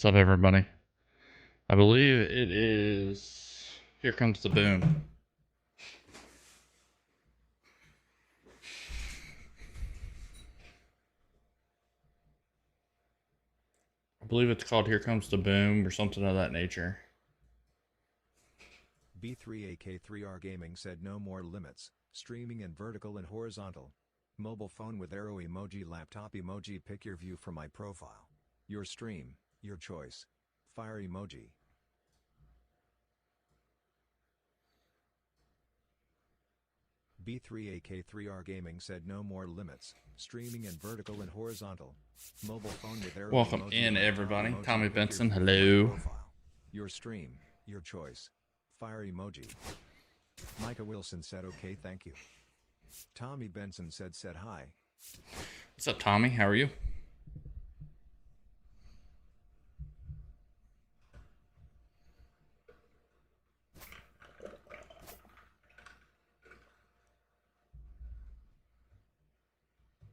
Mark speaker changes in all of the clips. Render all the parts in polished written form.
Speaker 1: What's up, everybody? I believe it is Here Comes the Boom. I believe it's called Here Comes the Boom or something of that nature.
Speaker 2: B3AK3R Gaming said no more limits, streaming in vertical and horizontal. Mobile phone with arrow emoji, laptop emoji, pick your view from my profile. Your stream, your choice. Fire emoji. B3AK3R Gaming said no more limits, streaming in vertical and horizontal. Mobile phone with arrow
Speaker 1: Welcome
Speaker 2: emoji,
Speaker 1: in, everybody.
Speaker 2: emoji,
Speaker 1: Tommy
Speaker 2: pick your
Speaker 1: Benson,
Speaker 2: view from my
Speaker 1: hello.
Speaker 2: profile. Your stream, your choice. Fire emoji. Micah Wilson said okay, thank you. Tommy Benson said hi.
Speaker 1: What's up, Tommy? How are you?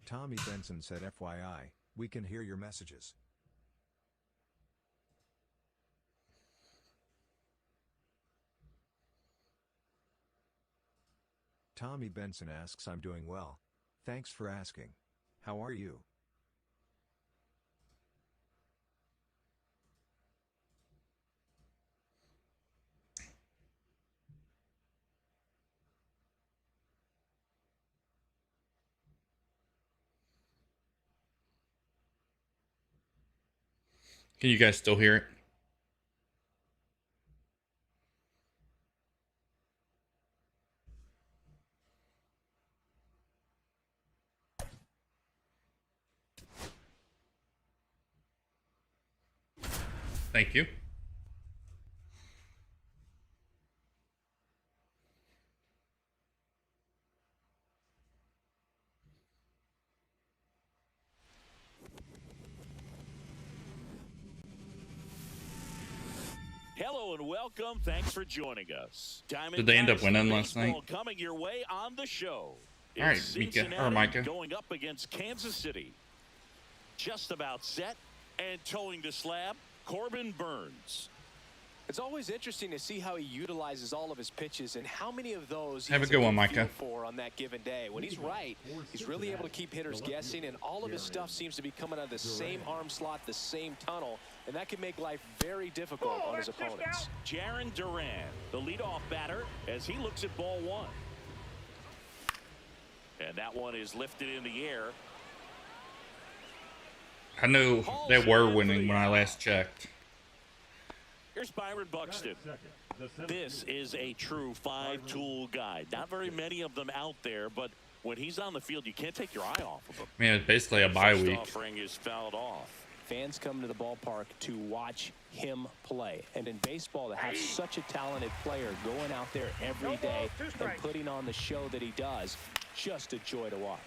Speaker 2: Tommy Benson said FYI, we can hear your messages. Tommy Benson asks, I'm doing well. Thanks for asking. How are you?
Speaker 1: Can you guys still hear it? Thank you.
Speaker 3: Hello and welcome. Thanks for joining us.
Speaker 1: Did they end up winning last night?
Speaker 3: Coming your way on the show.
Speaker 1: All right, Micah.
Speaker 3: Going up against Kansas City. Just about set and towing the slab, Corbin Burns.
Speaker 4: It's always interesting to see how he utilizes all of his pitches and how many of those
Speaker 1: Have a good one, Micah.
Speaker 4: For on that given day. When he's right, he's really able to keep hitters guessing, and all of his stuff seems to be coming out of the same arm slot, the same tunnel, and that can make life very difficult on his opponents.
Speaker 3: Jarren Duran, the leadoff batter, as he looks at ball one. And that one is lifted in the air.
Speaker 1: I know they were winning when I last checked.
Speaker 3: Here's Byron Buxton. This is a true five-tool guy. Not very many of them out there, but when he's on the field, you can't take your eye off of him.
Speaker 1: I mean, it's basically a bye week.
Speaker 3: Offering is fouled off.
Speaker 4: Fans come to the ballpark to watch him play. And in baseball, to have such a talented player going out there every day and putting on the show that he does, just a joy to watch.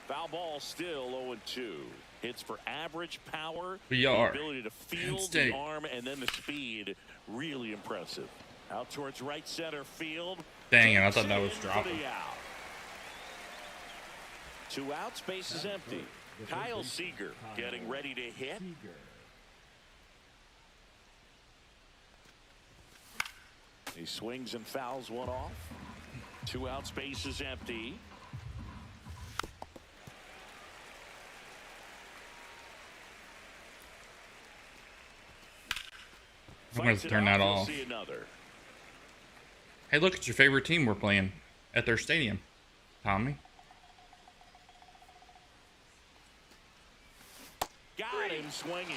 Speaker 3: Foul ball still 0-2. Hits for average power.
Speaker 1: We are.
Speaker 3: The ability to field the arm and then the speed. Really impressive. Out towards right center field.
Speaker 1: Dang it, I thought that was dropping.
Speaker 3: Out. 2 outs, base is empty. Kyle Seager getting ready to hit. He swings and fouls one off. 2 outs, base is empty.
Speaker 1: I'm going to turn that off. Hey, look, it's your favorite team we're playing at their stadium, Tommy.
Speaker 3: Got him swinging.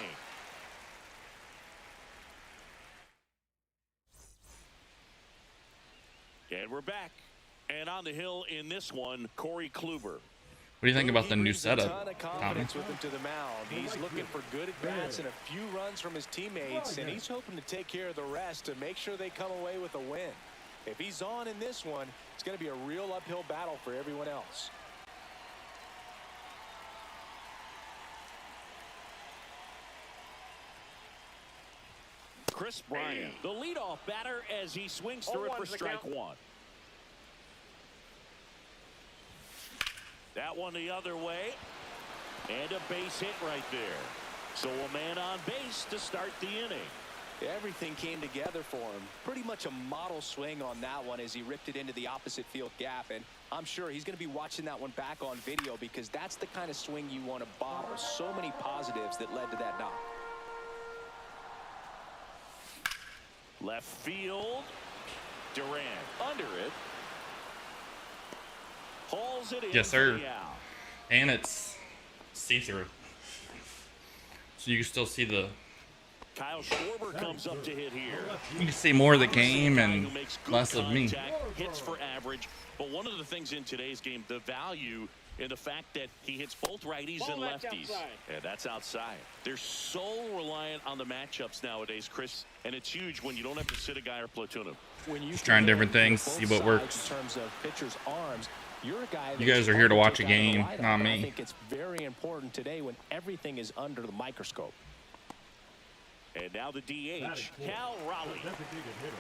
Speaker 3: And we're back. And on the hill in this one, Corey Kluber.
Speaker 1: What do you think about the new setup,
Speaker 4: A ton of confidence with him to the mound. He's looking for good at-bats and a few runs from his teammates, and he's hoping to take care of the rest to make sure they come away with a win. If he's on in this one, it's going to be a real uphill battle for everyone else.
Speaker 3: Chris Bryant, the leadoff batter, as he swings through it for strike one. That one the other way. And a base hit right there. So a man on base to start the inning.
Speaker 4: Everything came together for him. Pretty much a model swing on that one as he ripped it into the opposite field gap. And I'm sure he's going to be watching that one back on video because that's the kind of swing you want to bottle. So many positives that led to that knock.
Speaker 3: Left field. Durant under it. Hauls it in.
Speaker 1: Yes, sir.
Speaker 3: for the out.
Speaker 1: And it's see-through. So you can still see the...
Speaker 3: Kyle Schwarber comes up to hit here.
Speaker 1: You can see more of the game and
Speaker 3: Who makes good
Speaker 1: less of me.
Speaker 3: contact, hits for average. But one of the things in today's game, the value in the fact that he hits both righties and lefties. And that's outside. They're so reliant on the matchups nowadays, Chris, and it's huge when you don't have to sit a guy or platoon him.
Speaker 4: When you
Speaker 1: Just trying different things, see what works.
Speaker 4: In terms of pitchers' arms, you're a guy
Speaker 1: You guys are here to watch a game, not me.
Speaker 4: I think it's very important today when everything is under the microscope.
Speaker 3: And now the DH, Cal Raleigh.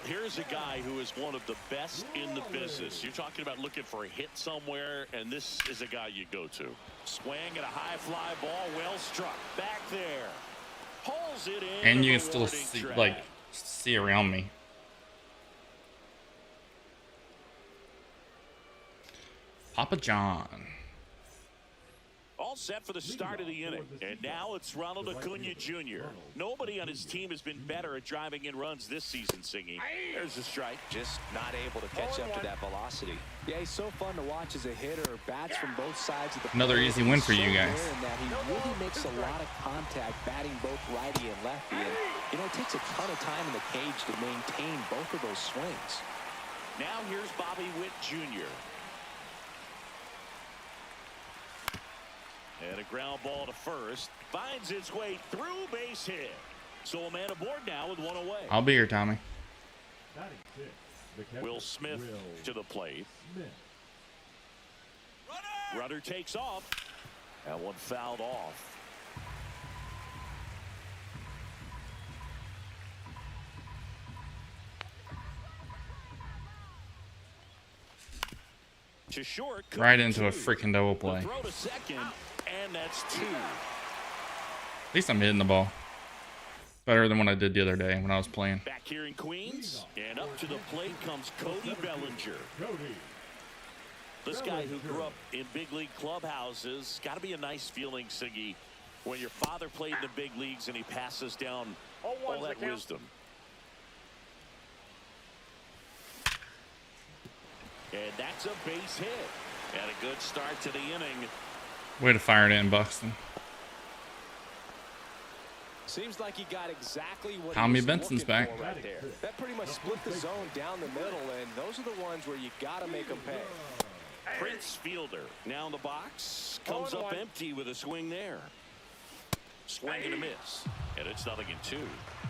Speaker 3: Here's a guy who is one of the best in the business. You're talking about looking for a hit somewhere, and this is a guy you go to. Swing at a high fly ball, well struck. Back there. Pulls it in.
Speaker 1: And you can still see, like, see around me. Papa John.
Speaker 3: All set for the start of the inning. And now it's Ronald Acuna Jr. Nobody on his team has been better at driving in runs this season, Singy. There's a strike.
Speaker 4: Just not able to catch up to that velocity. Yeah, he's so fun to watch as a hitter. Bats from both sides of the
Speaker 1: Another
Speaker 4: plate.
Speaker 1: easy win for you
Speaker 4: So
Speaker 1: guys.
Speaker 4: rare in that he really makes a lot of contact batting both righty and lefty. And, you know, it takes a ton of time in the cage to maintain both of those swings.
Speaker 3: Now here's Bobby Witt Jr. And a ground ball to first. Finds its way through, base hit. So a man aboard now with one away.
Speaker 1: I'll be here, Tommy.
Speaker 3: Will Smith to the plate. Runner takes off. That one fouled off. To short.
Speaker 1: Right into a freaking double play.
Speaker 3: The throw to second, and that's two.
Speaker 1: At least I'm hitting the ball. Better than what I did the other day when I was playing.
Speaker 3: Back here in Queens, and up to the plate comes Cody Bellinger. This guy who grew up in big league clubhouses, got to be a nice feeling, Siggy, when your father played in the big leagues and he passes down all that wisdom. And that's a base hit. And a good start to the inning.
Speaker 1: Way to fire it in, Buxton.
Speaker 4: Seems like he got exactly what
Speaker 1: Tommy
Speaker 4: he was
Speaker 1: Benson's
Speaker 4: looking
Speaker 1: back.
Speaker 4: for right there. That pretty much split the zone down the middle, and those are the ones where you got to make them pay.
Speaker 3: Prince Fielder now in the box. Comes up empty with a swing there. Swing and a miss. And it's 0-2.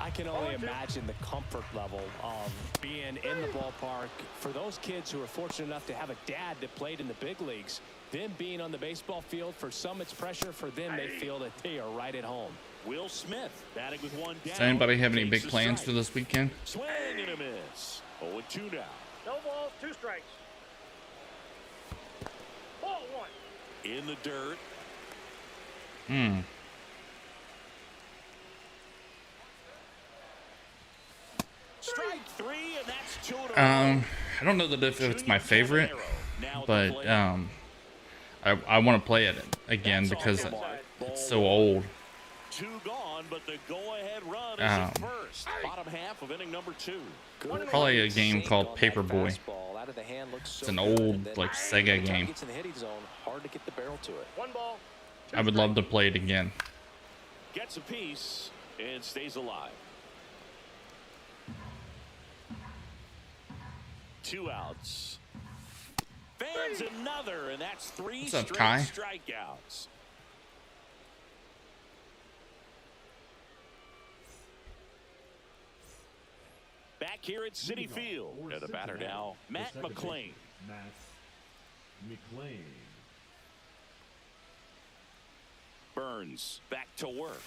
Speaker 4: I can only imagine the comfort level of being in the ballpark for those kids who are fortunate enough to have a dad that played in the big leagues. Them being on the baseball field, for some it's pressure. For them, they feel that they are right at home.
Speaker 3: Will Smith batting with one down.
Speaker 1: Does anybody have any
Speaker 3: Takes
Speaker 1: big
Speaker 3: a
Speaker 1: plans
Speaker 3: strike.
Speaker 1: for this weekend?
Speaker 3: Swing and a miss. 0-2 now.
Speaker 5: No balls, 2 strikes. Ball 1.
Speaker 3: In the dirt. Strike 3, and that's 2 in a row.
Speaker 1: I don't know that if it's my favorite,
Speaker 3: Now at the
Speaker 1: but
Speaker 3: plate.
Speaker 1: I want to play it again
Speaker 3: That's
Speaker 1: because
Speaker 3: off the mark.
Speaker 1: it's so old.
Speaker 3: 2 gone, but the go-ahead run is at first. Bottom half of inning number 2.
Speaker 1: Probably a game called Paperboy. It's an old, like, Sega game.
Speaker 4: Gets in the hitting zone, hard to get the barrel to it.
Speaker 5: 1 ball.
Speaker 1: I would love to play it again.
Speaker 3: Gets a piece and stays alive. 2 outs. Fans another, and that's 3
Speaker 1: What's up,
Speaker 3: straight
Speaker 1: Kai?
Speaker 3: strikeouts. Back here at Citi Field. And the batter now, Matt McClain. Burns back to work.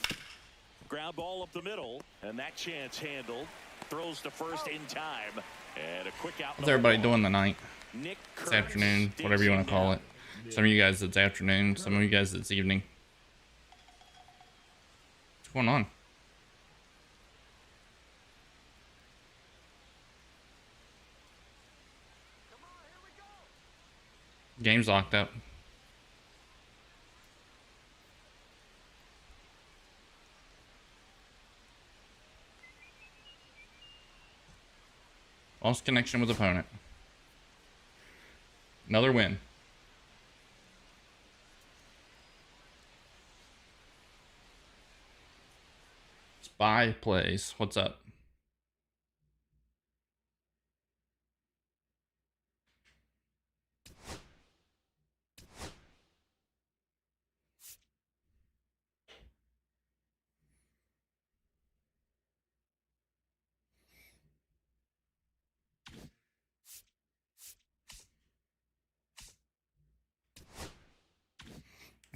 Speaker 3: Ground ball up the middle, and that chance handled. Throws to first in time, and a quick out.
Speaker 1: What's everybody doing tonight?
Speaker 3: Nick
Speaker 1: It's afternoon, whatever you want to call it. Some of you guys it's afternoon, some of you guys it's evening. going on? Game's locked up. Lost connection with opponent. Another win. Spy plays. What's up?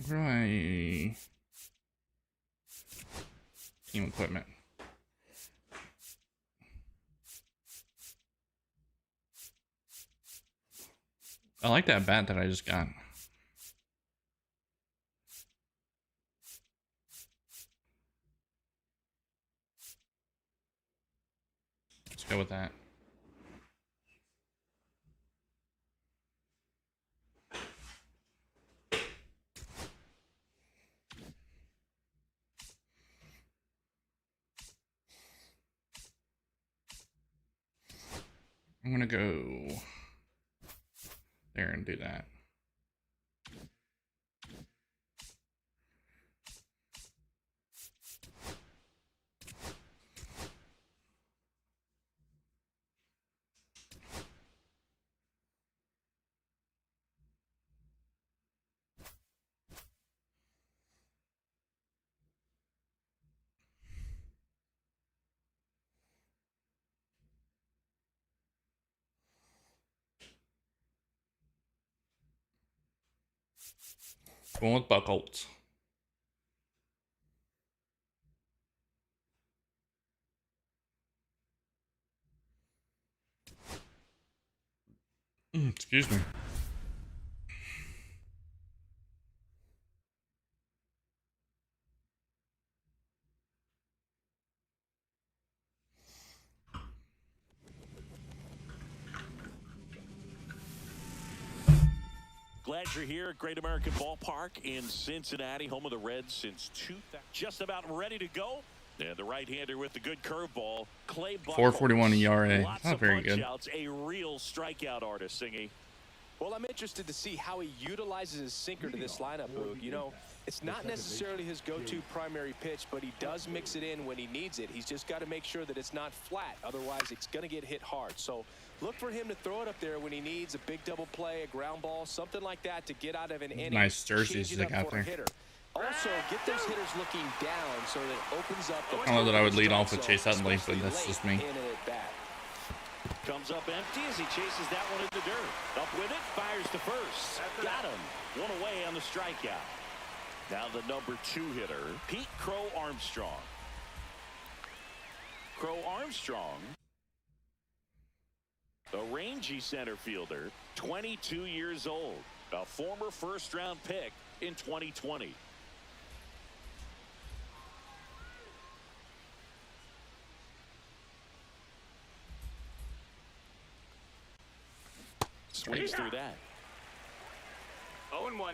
Speaker 1: Right. Team equipment. I like that bat that I just got. Let's go with that. I'm gonna go there and do that. Going with Buckholz. Excuse me.
Speaker 3: Glad you're here at Great American Ballpark in Cincinnati, home of the Reds since 2000. Just about ready to go. And the right-hander with the good curveball, Clay Buchholz.
Speaker 1: 4.41 ERA.
Speaker 3: Lots
Speaker 1: Not
Speaker 3: of
Speaker 1: very good.
Speaker 3: punch-outs, a real strikeout artist, Singy.
Speaker 4: Well, I'm interested to see how he utilizes his sinker to this lineup, Boog. You know, it's not necessarily his go-to primary pitch, but he does mix it in when he needs it. He's just got to make sure that it's not flat. Otherwise, it's going to get hit hard. So look for him to throw it up there when he needs a big double play, a ground ball, something like that to get out of an inning.
Speaker 1: Nice jerseys they got there.
Speaker 4: Also, get those hitters looking down so that it opens up.
Speaker 1: I don't know that I would lead off with Chase Utley, but that's just me.
Speaker 3: Comes up empty as he chases that one in the dirt. Up with it, fires to first. Got him. One away on the strikeout. Now the number 2 hitter, Pete Crow Armstrong. Crow Armstrong, a rangy center fielder, 22 years old, a former first-round pick in 2020. Swings through that.
Speaker 5: 0-1.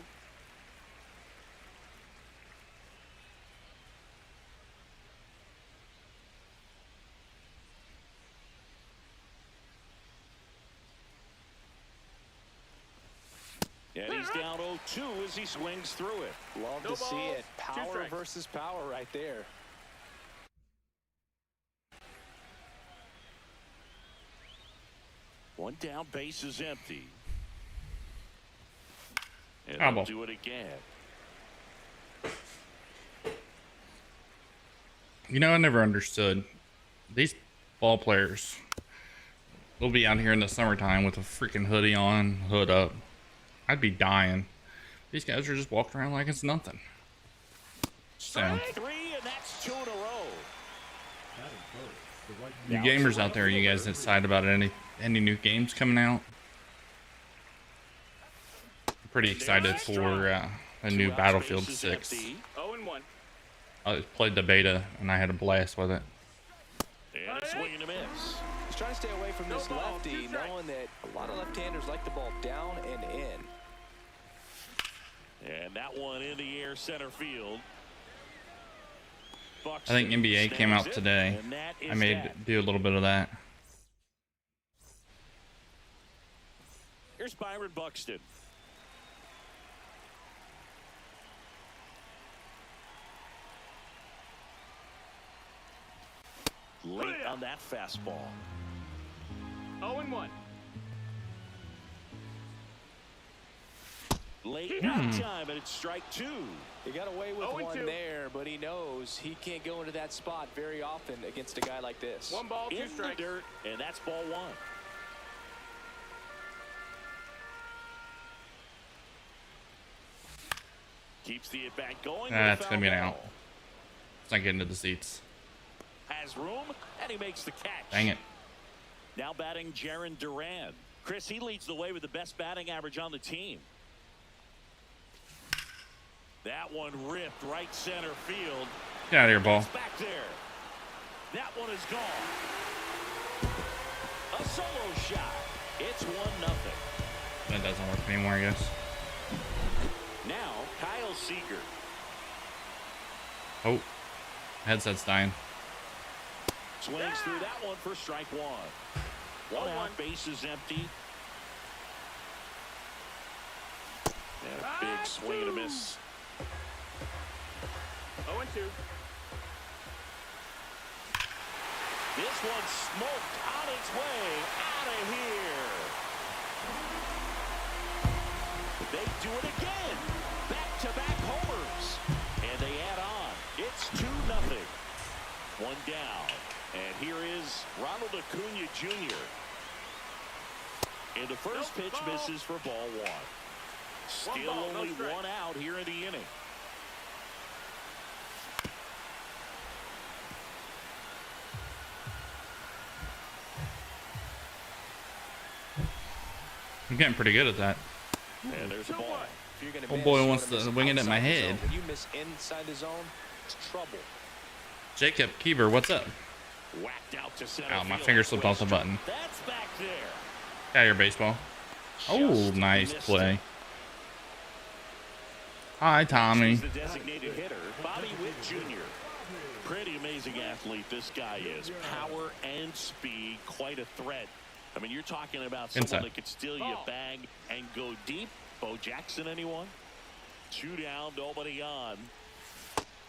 Speaker 3: And he's down 0-2 as he swings through it.
Speaker 4: Love to see it. Power versus power right there.
Speaker 3: One down, base is empty. And
Speaker 1: Foul
Speaker 3: they'll
Speaker 1: ball.
Speaker 3: do it again.
Speaker 1: You know, I never understood these ball players. They'll be out here in the summertime with a freaking hoodie on, hood up. I'd be dying. These guys are just walking around like it's nothing. So,
Speaker 3: 3, and that's 2 in a row.
Speaker 1: you gamers out there, you guys excited about any new games coming out? I'm pretty excited for a new Battlefield 6.
Speaker 5: 0-1.
Speaker 1: I played the beta and I had a blast with it.
Speaker 3: And a swing and a miss.
Speaker 4: He's trying to stay away from this
Speaker 5: No ball,
Speaker 4: lefty,
Speaker 5: 2 strikes.
Speaker 4: knowing that a lot of left-handers like the ball down and in.
Speaker 3: And that one in the air center field.
Speaker 1: I think NBA came out today. I may do a little bit of that.
Speaker 3: Here's Byron Buxton. Late on that fastball.
Speaker 5: 0-1.
Speaker 3: Late in time, and it's strike 2.
Speaker 4: He got away with
Speaker 5: 0-2.
Speaker 4: one there, but he knows he can't go into that spot very often against a guy like this.
Speaker 5: 1 ball, 2
Speaker 3: In the
Speaker 5: strikes.
Speaker 3: dirt, and that's ball 1. Keeps the at bat going.
Speaker 1: That's gonna be an out. It's not getting to the seats.
Speaker 3: Has room, and he makes the catch.
Speaker 1: Dang it.
Speaker 3: Now batting Jaron Duran. Chris, he leads the way with the best batting average on the team. That one ripped right center field.
Speaker 1: Get out of here, ball.
Speaker 3: It's back there. That one is gone. A solo shot. It's 1-0.
Speaker 1: That doesn't work anymore, I guess.
Speaker 3: Now Kyle Seager.
Speaker 1: Oh, headset's dying.
Speaker 3: Swings through that one for strike 1. 1 out, base is empty. And a big swing and a miss.
Speaker 5: 0-2.
Speaker 3: This one smoked on its way out of here. They do it again. Back-to-back homers. And they add on. It's 2-0. 1 down. And here is Ronald Acuna Jr. And the first pitch misses for ball 1. Still
Speaker 5: ball, no
Speaker 3: only
Speaker 5: strike.
Speaker 3: 1 out here in the inning.
Speaker 1: I'm getting pretty good at that.
Speaker 3: And there's a ball.
Speaker 4: If you're gonna
Speaker 1: Oh
Speaker 4: miss,
Speaker 1: boy
Speaker 4: you
Speaker 1: wants
Speaker 4: wanna
Speaker 1: to
Speaker 4: miss
Speaker 1: wing it at my
Speaker 4: outside the
Speaker 1: head.
Speaker 4: zone. When you miss inside the zone, it's trouble.
Speaker 1: Jacob Keeber, what's up?
Speaker 3: Whacked out to center
Speaker 1: Ow, my
Speaker 3: field.
Speaker 1: finger slipped off the button.
Speaker 3: That's back there.
Speaker 1: Get out of here, baseball. Oh,
Speaker 3: Just
Speaker 1: nice
Speaker 3: missed
Speaker 1: play.
Speaker 3: it.
Speaker 1: Hi, Tommy.
Speaker 3: He's the designated hitter, Bobby Witt Jr. Pretty amazing athlete this guy is. Power and speed, quite a threat. I mean, you're talking about someone
Speaker 1: Inside.
Speaker 3: that could steal you a bag and go deep. Bo Jackson, anyone? 2 down, nobody on.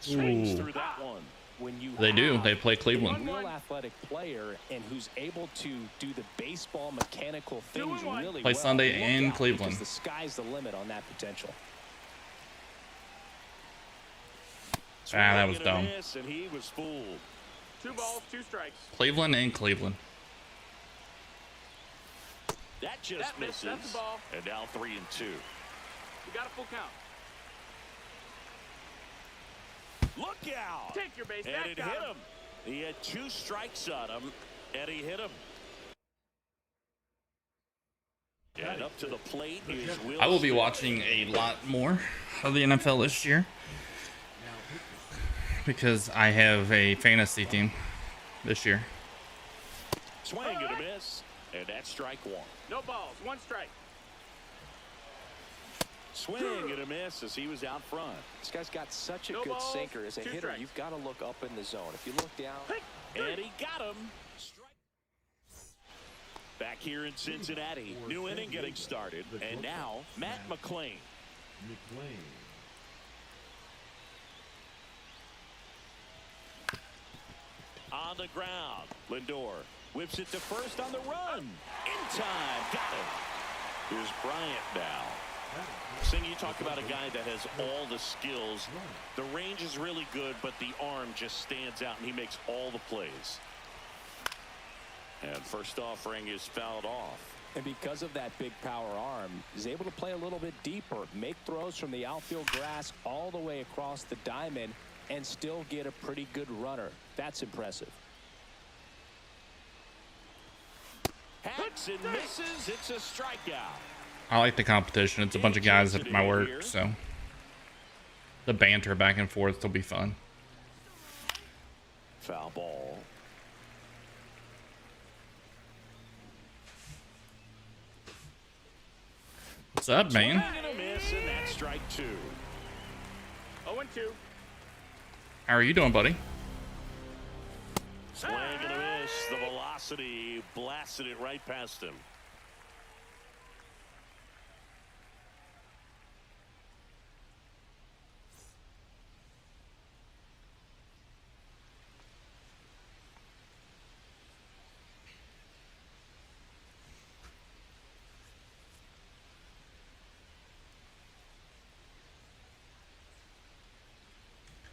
Speaker 3: Swings
Speaker 1: Ooh.
Speaker 3: through that one.
Speaker 4: When you
Speaker 1: They do.
Speaker 4: have
Speaker 1: They play
Speaker 4: a
Speaker 1: Cleveland.
Speaker 4: real athletic player and who's able to do the baseball mechanical things
Speaker 5: 2-1.
Speaker 4: really
Speaker 1: Play
Speaker 4: well,
Speaker 1: Sunday
Speaker 4: look
Speaker 1: in
Speaker 4: out,
Speaker 1: Cleveland.
Speaker 4: because the sky's the limit on that potential.
Speaker 1: That was
Speaker 3: Swing and a
Speaker 1: dumb.
Speaker 3: miss, and he was fooled.
Speaker 5: 2 balls, 2 strikes.
Speaker 1: Cleveland and Cleveland.
Speaker 3: That just
Speaker 5: That missed.
Speaker 3: misses.
Speaker 5: That's the ball.
Speaker 3: And now 3-2.
Speaker 5: You got a full count.
Speaker 3: Look out!
Speaker 5: Take your base.
Speaker 3: And
Speaker 5: That
Speaker 3: it
Speaker 5: got
Speaker 3: hit him. He had 2 strikes on him, and he hit him. And up to the plate is Will
Speaker 1: I will be
Speaker 3: Smith.
Speaker 1: watching a lot more of the NFL this year because I have a fantasy team this year.
Speaker 3: Swing and a miss, and that's strike 1.
Speaker 5: No balls, 1 strike.
Speaker 3: Swing and a miss as he was out front.
Speaker 4: This guy's got such a
Speaker 5: No
Speaker 4: good
Speaker 5: balls,
Speaker 4: sinker. As a
Speaker 5: 2
Speaker 4: hitter,
Speaker 5: strikes.
Speaker 4: you've got to look up in the zone. If you look down,
Speaker 3: And he got him. Strike. Back here in Cincinnati, new inning getting started. And now, Matt McClain. On the ground, Lindor whips it to first on the run. In time, got him. Here's Bryant now. Sing, you talk about a guy that has all the skills. The range is really good, but the arm just stands out, and he makes all the plays. And first offering is fouled off.
Speaker 4: and because of that big power arm, is able to play a little bit deeper, make throws from the outfield grass all the way across the diamond, and still get a pretty good runner. That's impressive.
Speaker 3: Hacks and misses. It's a strikeout.
Speaker 1: I like the competition. It's a bunch of guys at my work, so the banter back and forth will be fun.
Speaker 3: Foul ball.
Speaker 1: What's up, man?
Speaker 3: Swing and a miss, and that's strike 2.
Speaker 5: 0-2.
Speaker 1: How are you doing, buddy?
Speaker 3: Swing and a miss. The velocity blasted it right past him.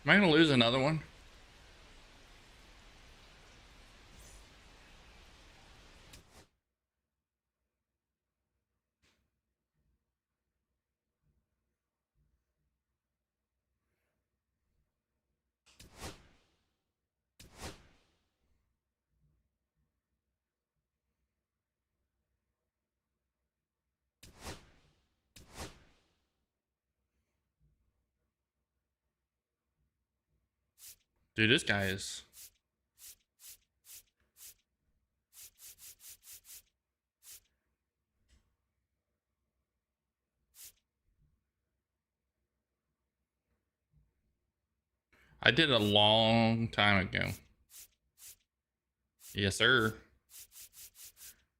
Speaker 1: Am I gonna lose another one? Dude, this guy is... I did a long time ago. Yes, sir.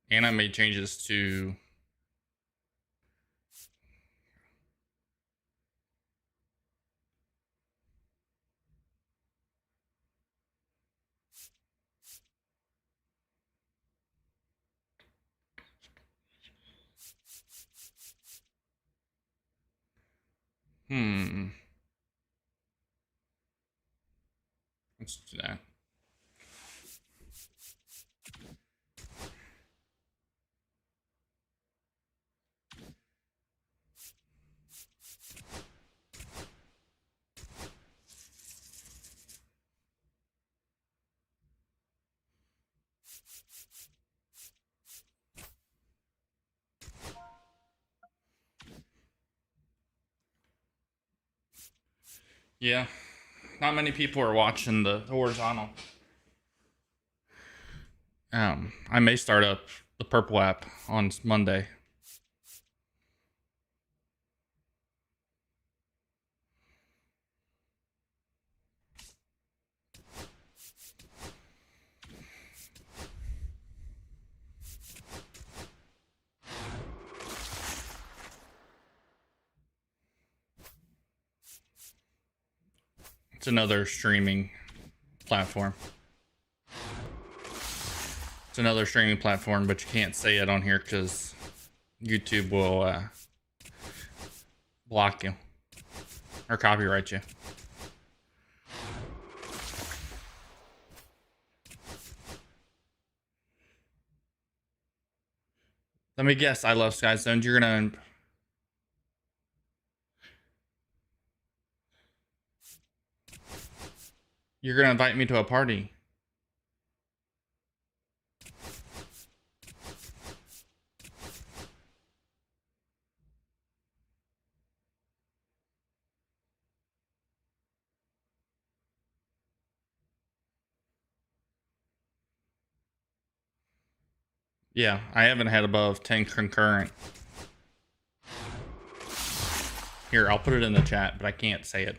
Speaker 1: And I made changes to... Let's do that. Yeah, not many people are watching the horizontal. I may start up the purple app on Monday. It's another streaming platform. It's another streaming platform, but you can't say it on here because YouTube will block you or copyright you. Let me guess, I love Sky Zones. You're gonna invite me to a party. Yeah, I haven't had above 10 concurrent. Here, I'll put it in the chat, but I can't say it.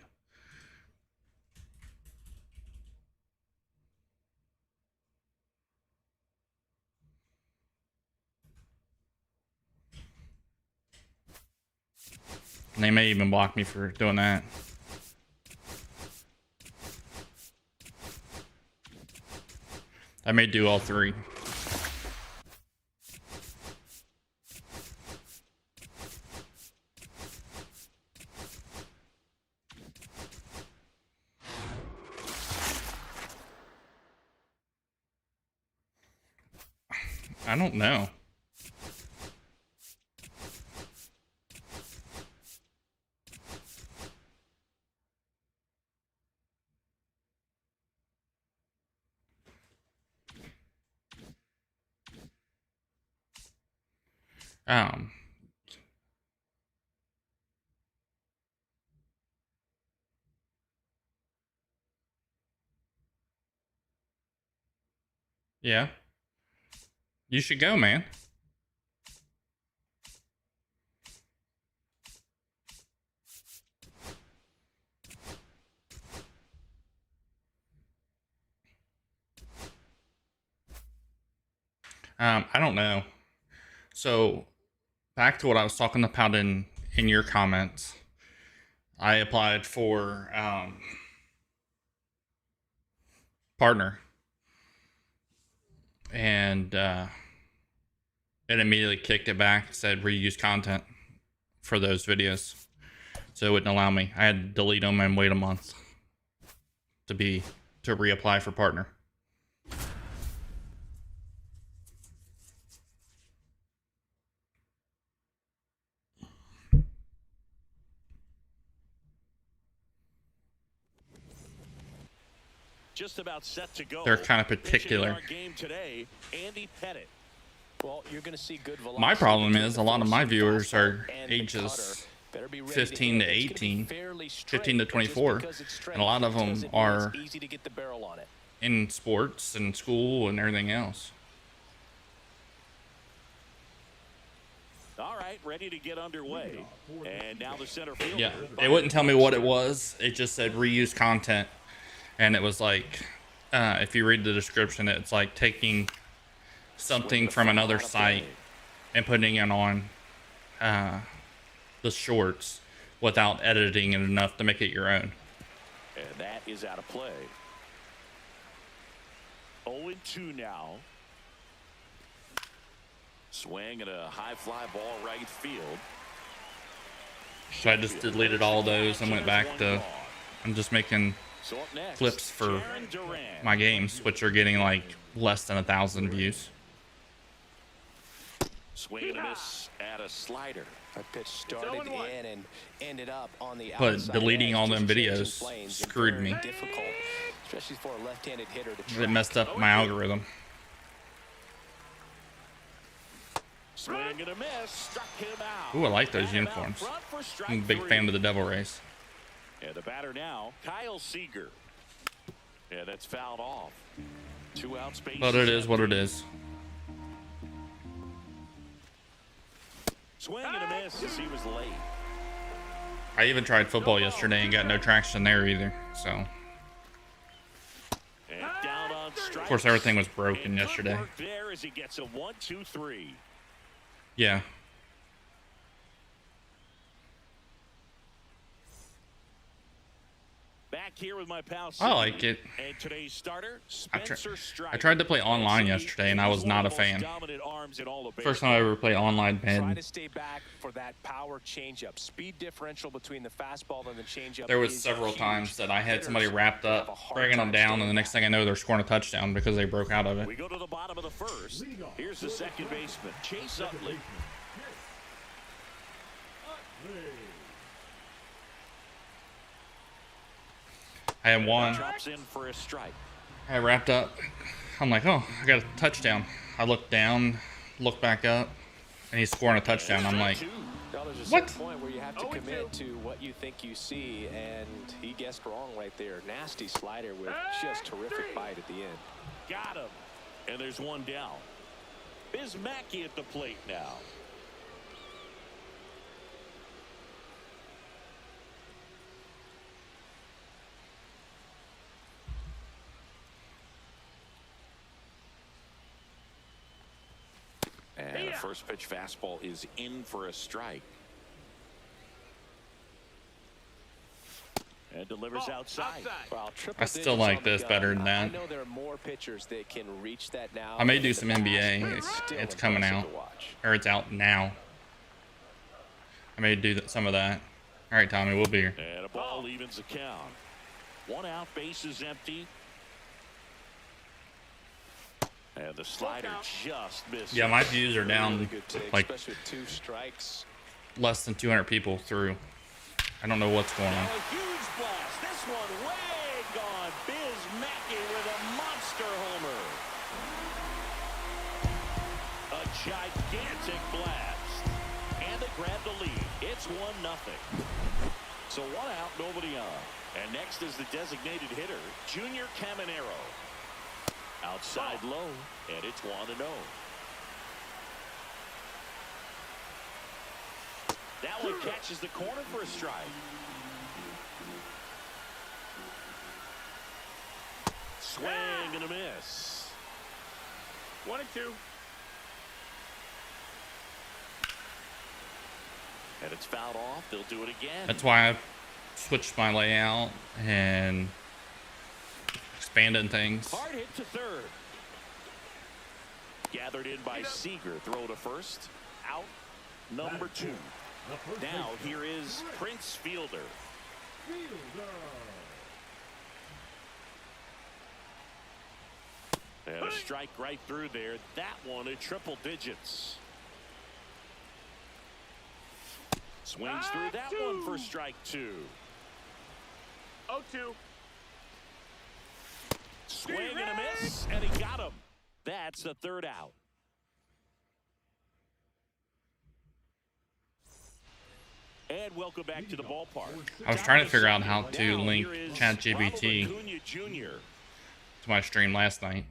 Speaker 1: And they may even block me for doing that. I may do all three. I don't know. Um, Yeah. You should go, man. I don't know. So back to what I was talking about in your comments. I applied for partner, and it immediately kicked it back, said reuse content for those videos, so it wouldn't allow me. I had to delete them and wait a month to reapply for partner.
Speaker 3: Just about set to go.
Speaker 1: They're kind of particular.
Speaker 3: Game today, Andy Pettit.
Speaker 4: Well, you're going to see good velocity.
Speaker 1: My problem is a lot of my viewers are ages 15 to 18, 15 to 24, and a lot of them are in sports and school and everything else.
Speaker 3: All right, ready to get underway. And now the center fielder.
Speaker 1: Yeah, it wouldn't tell me what it was. It just said reuse content, and it was like, if you read the description, it's like taking something from another site and putting it on the shorts without editing it enough to make it your own.
Speaker 3: And that is out of play. 0-2 now. Swing and a high fly ball right field.
Speaker 1: So I just deleted all those and went back to, I'm just making clips for my games, which are getting like less than 1,000 views.
Speaker 3: Swing and a miss at a slider.
Speaker 4: A pitch started in and ended up on the
Speaker 1: But
Speaker 4: outside
Speaker 1: deleting
Speaker 4: edge,
Speaker 1: all
Speaker 4: just
Speaker 1: them
Speaker 4: changing
Speaker 1: videos
Speaker 4: planes.
Speaker 1: screwed
Speaker 4: Very
Speaker 1: me.
Speaker 4: Difficult, especially for a left-handed hitter to
Speaker 1: It
Speaker 4: track.
Speaker 1: messed up my algorithm.
Speaker 3: Swing and a miss. Struck him out.
Speaker 1: Ooh, I like those
Speaker 3: Batted out
Speaker 1: uniforms.
Speaker 3: front for strike
Speaker 1: I'm a big
Speaker 3: three.
Speaker 1: fan of the Devil Rays.
Speaker 3: And the batter now, Kyle Seager. Yeah, that's fouled off. 2 outs, base.
Speaker 1: But it is what it is.
Speaker 3: Swing and a miss as he was late.
Speaker 1: I even tried football yesterday and got no traction there either. So,
Speaker 3: And down on strikes.
Speaker 1: of course, everything was broken
Speaker 3: And good
Speaker 1: yesterday.
Speaker 3: work there as he gets a 1-2-3.
Speaker 1: Yeah.
Speaker 3: Back here with my pal.
Speaker 1: I like it.
Speaker 3: And today's starter,
Speaker 1: I
Speaker 3: Spencer Strider.
Speaker 1: tried to play online yesterday and I was not a fan. First time I ever played online
Speaker 4: Try
Speaker 1: Madden.
Speaker 4: to stay back for that power changeup. Speed differential between the fastball and the changeup.
Speaker 1: There was
Speaker 4: is
Speaker 1: several
Speaker 4: huge.
Speaker 1: times that I had somebody
Speaker 4: Hitters
Speaker 1: wrapped
Speaker 4: have a
Speaker 1: up,
Speaker 4: hard
Speaker 1: bringing them
Speaker 4: time
Speaker 1: down,
Speaker 4: staying
Speaker 1: and the next thing I know, they're scoring a touchdown because they broke out of it.
Speaker 3: We go to the bottom of the first. Here's the second baseman, Chase Utley.
Speaker 1: I had one.
Speaker 3: Drops in for a strike.
Speaker 1: I wrapped up. I'm like, oh, I got a touchdown. I look down, look back up, and he's scoring a touchdown. I'm like,
Speaker 4: Now, there's a
Speaker 1: what?
Speaker 4: certain point where you have to commit to what you think you see, and he guessed wrong right there. Nasty slider with just terrific bite at the end.
Speaker 3: Got him. And there's one down. Biz Mackey at the plate now. And the first pitch fastball is in for a strike. And delivers outside.
Speaker 4: Well,
Speaker 1: I still like this better than that.
Speaker 4: I know there are more pitchers that can reach that now.
Speaker 1: I may
Speaker 4: than
Speaker 1: do
Speaker 4: in
Speaker 1: some
Speaker 4: the past,
Speaker 1: NBA.
Speaker 4: but still
Speaker 1: It's coming
Speaker 4: impressive
Speaker 1: out.
Speaker 4: to watch.
Speaker 1: Or it's out now. I may do some of that. All right, Tommy, we'll be here.
Speaker 3: And a ball evens the count. 1 out, base is empty. And the slider just missed.
Speaker 1: Yeah, my views are down
Speaker 4: Really good take,
Speaker 1: like
Speaker 4: especially with 2 strikes.
Speaker 1: less than 200 people through. I don't know what's going on.
Speaker 3: A huge blast. This one way gone. Biz Mackey with a monster homer. A gigantic blast. And they grab the lead. It's 1-0. So 1 out, nobody on. And next is the designated hitter, Junior Caminero. Outside low, and it's 1-0. That one catches the corner for a strike. Swing and a miss.
Speaker 5: 1-2.
Speaker 3: And it's fouled off. They'll do it again.
Speaker 1: That's why I switched my layout and expanded things.
Speaker 3: Hard hit to third. Gathered in by Seager. Throw to first. Out number 2. Now here is Prince Fielder. And a strike right through there. That one at triple digits. Swings through that one for strike 2.
Speaker 5: 0-2.
Speaker 3: Swing and a miss, and he got him. That's the third out. And welcome back to the ballpark.
Speaker 1: I was trying to figure out how to link
Speaker 3: Here is
Speaker 1: ChatGPT
Speaker 3: Ronald Acuna Jr.
Speaker 1: to my stream last night.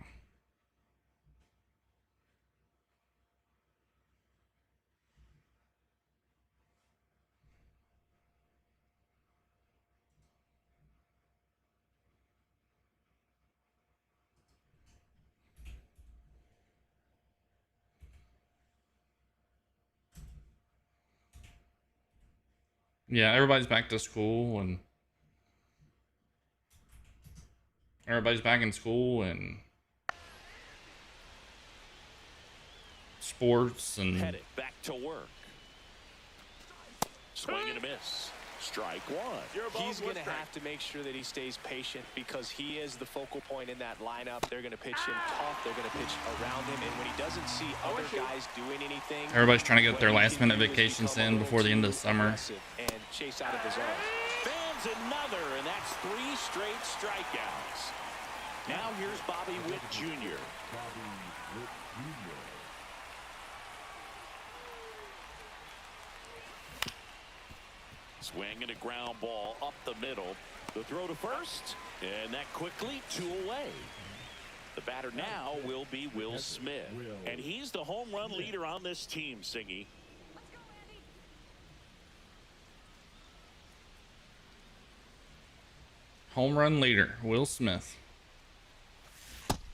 Speaker 1: Yeah, everybody's back to school and everybody's back in school and sports and
Speaker 3: Headed back to work. Swing and a miss. Strike 1.
Speaker 4: He's going to have to make sure that he stays patient because he is the focal point in that lineup. They're going to pitch him tough. They're going to pitch around him. And when he doesn't see other guys doing anything,
Speaker 1: everybody's trying to get their last minute vacations in before the end of the summer.
Speaker 4: And chase out of the zone.
Speaker 3: Fans another, and that's 3 straight strikeouts. Now here's Bobby Witt Jr. Swing and a ground ball up the middle. The throw to first, and that quickly 2 away. The batter now will be Will Smith, and he's the home run leader on this team, Singy.
Speaker 1: Home run leader, Will Smith.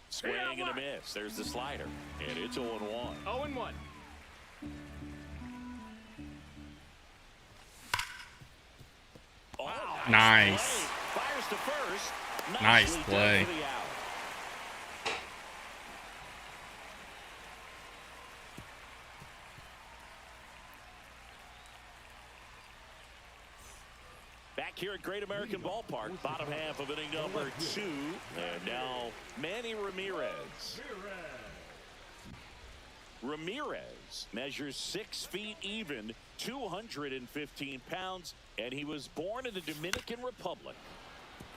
Speaker 3: Swing and a miss. There's the slider, and it's 0-1.
Speaker 5: 0-1.
Speaker 3: Oh,
Speaker 1: Nice.
Speaker 3: play. Fires to first.
Speaker 1: Nice
Speaker 3: Nicely
Speaker 1: play.
Speaker 3: done for the out. Back here at Great American Ballpark, bottom half of inning number 2. And now Manny Ramirez. Ramirez measures 6 feet even, 215 pounds, and he was born in the Dominican Republic.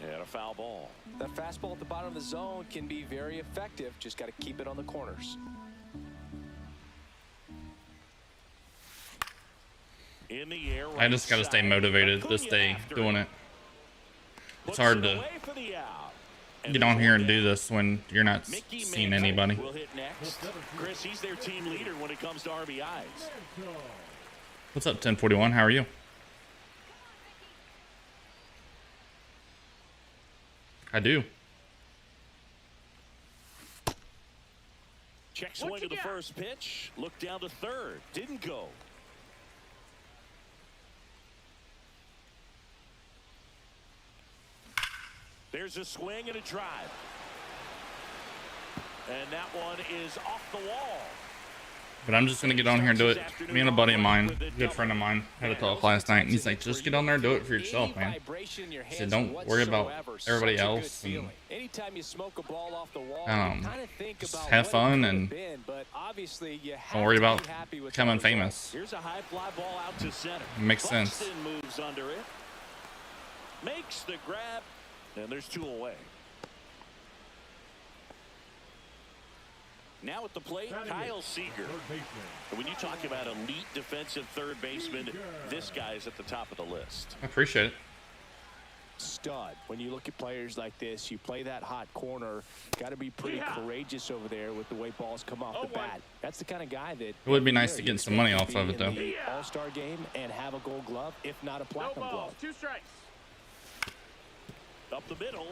Speaker 3: And a foul ball.
Speaker 4: That fastball at the bottom of the zone can be very effective. Just got to keep it on the corners.
Speaker 3: In the air,
Speaker 1: I just got to stay motivated this day doing it. It's hard to get on here and do this when you're not seeing anybody.
Speaker 3: Will hit next. Chris, he's their team leader when it comes to RBIs.
Speaker 1: What's up, 1041? How are you? I do.
Speaker 3: Check swing to the first pitch. Look down to third. Didn't go. There's a swing and a drive. And that one is off the wall.
Speaker 1: But I'm just going to get on here and do it. Me and a buddy of mine, a good friend of mine, had a talk last night. And he's like, just get on there and do it for yourself, man. He said, don't worry about everybody else. And, just have fun and don't worry about becoming famous.
Speaker 3: Here's a high fly ball out to center.
Speaker 1: It makes sense.
Speaker 3: Buxton moves under it. Makes the grab. And there's 2 away. Now at the plate, Kyle Seager. And when you talk about elite defensive third baseman, this guy's at the top of the list.
Speaker 1: I appreciate it.
Speaker 4: stud. When you look at players like this, you play that hot corner, got to be pretty courageous over there with the way balls come off the bat. That's the kind of guy that
Speaker 1: It would be nice to get some money off of it, though.
Speaker 4: All-Star game and have a gold glove, if not a platinum glove.
Speaker 5: 2 strikes.
Speaker 3: Up the middle.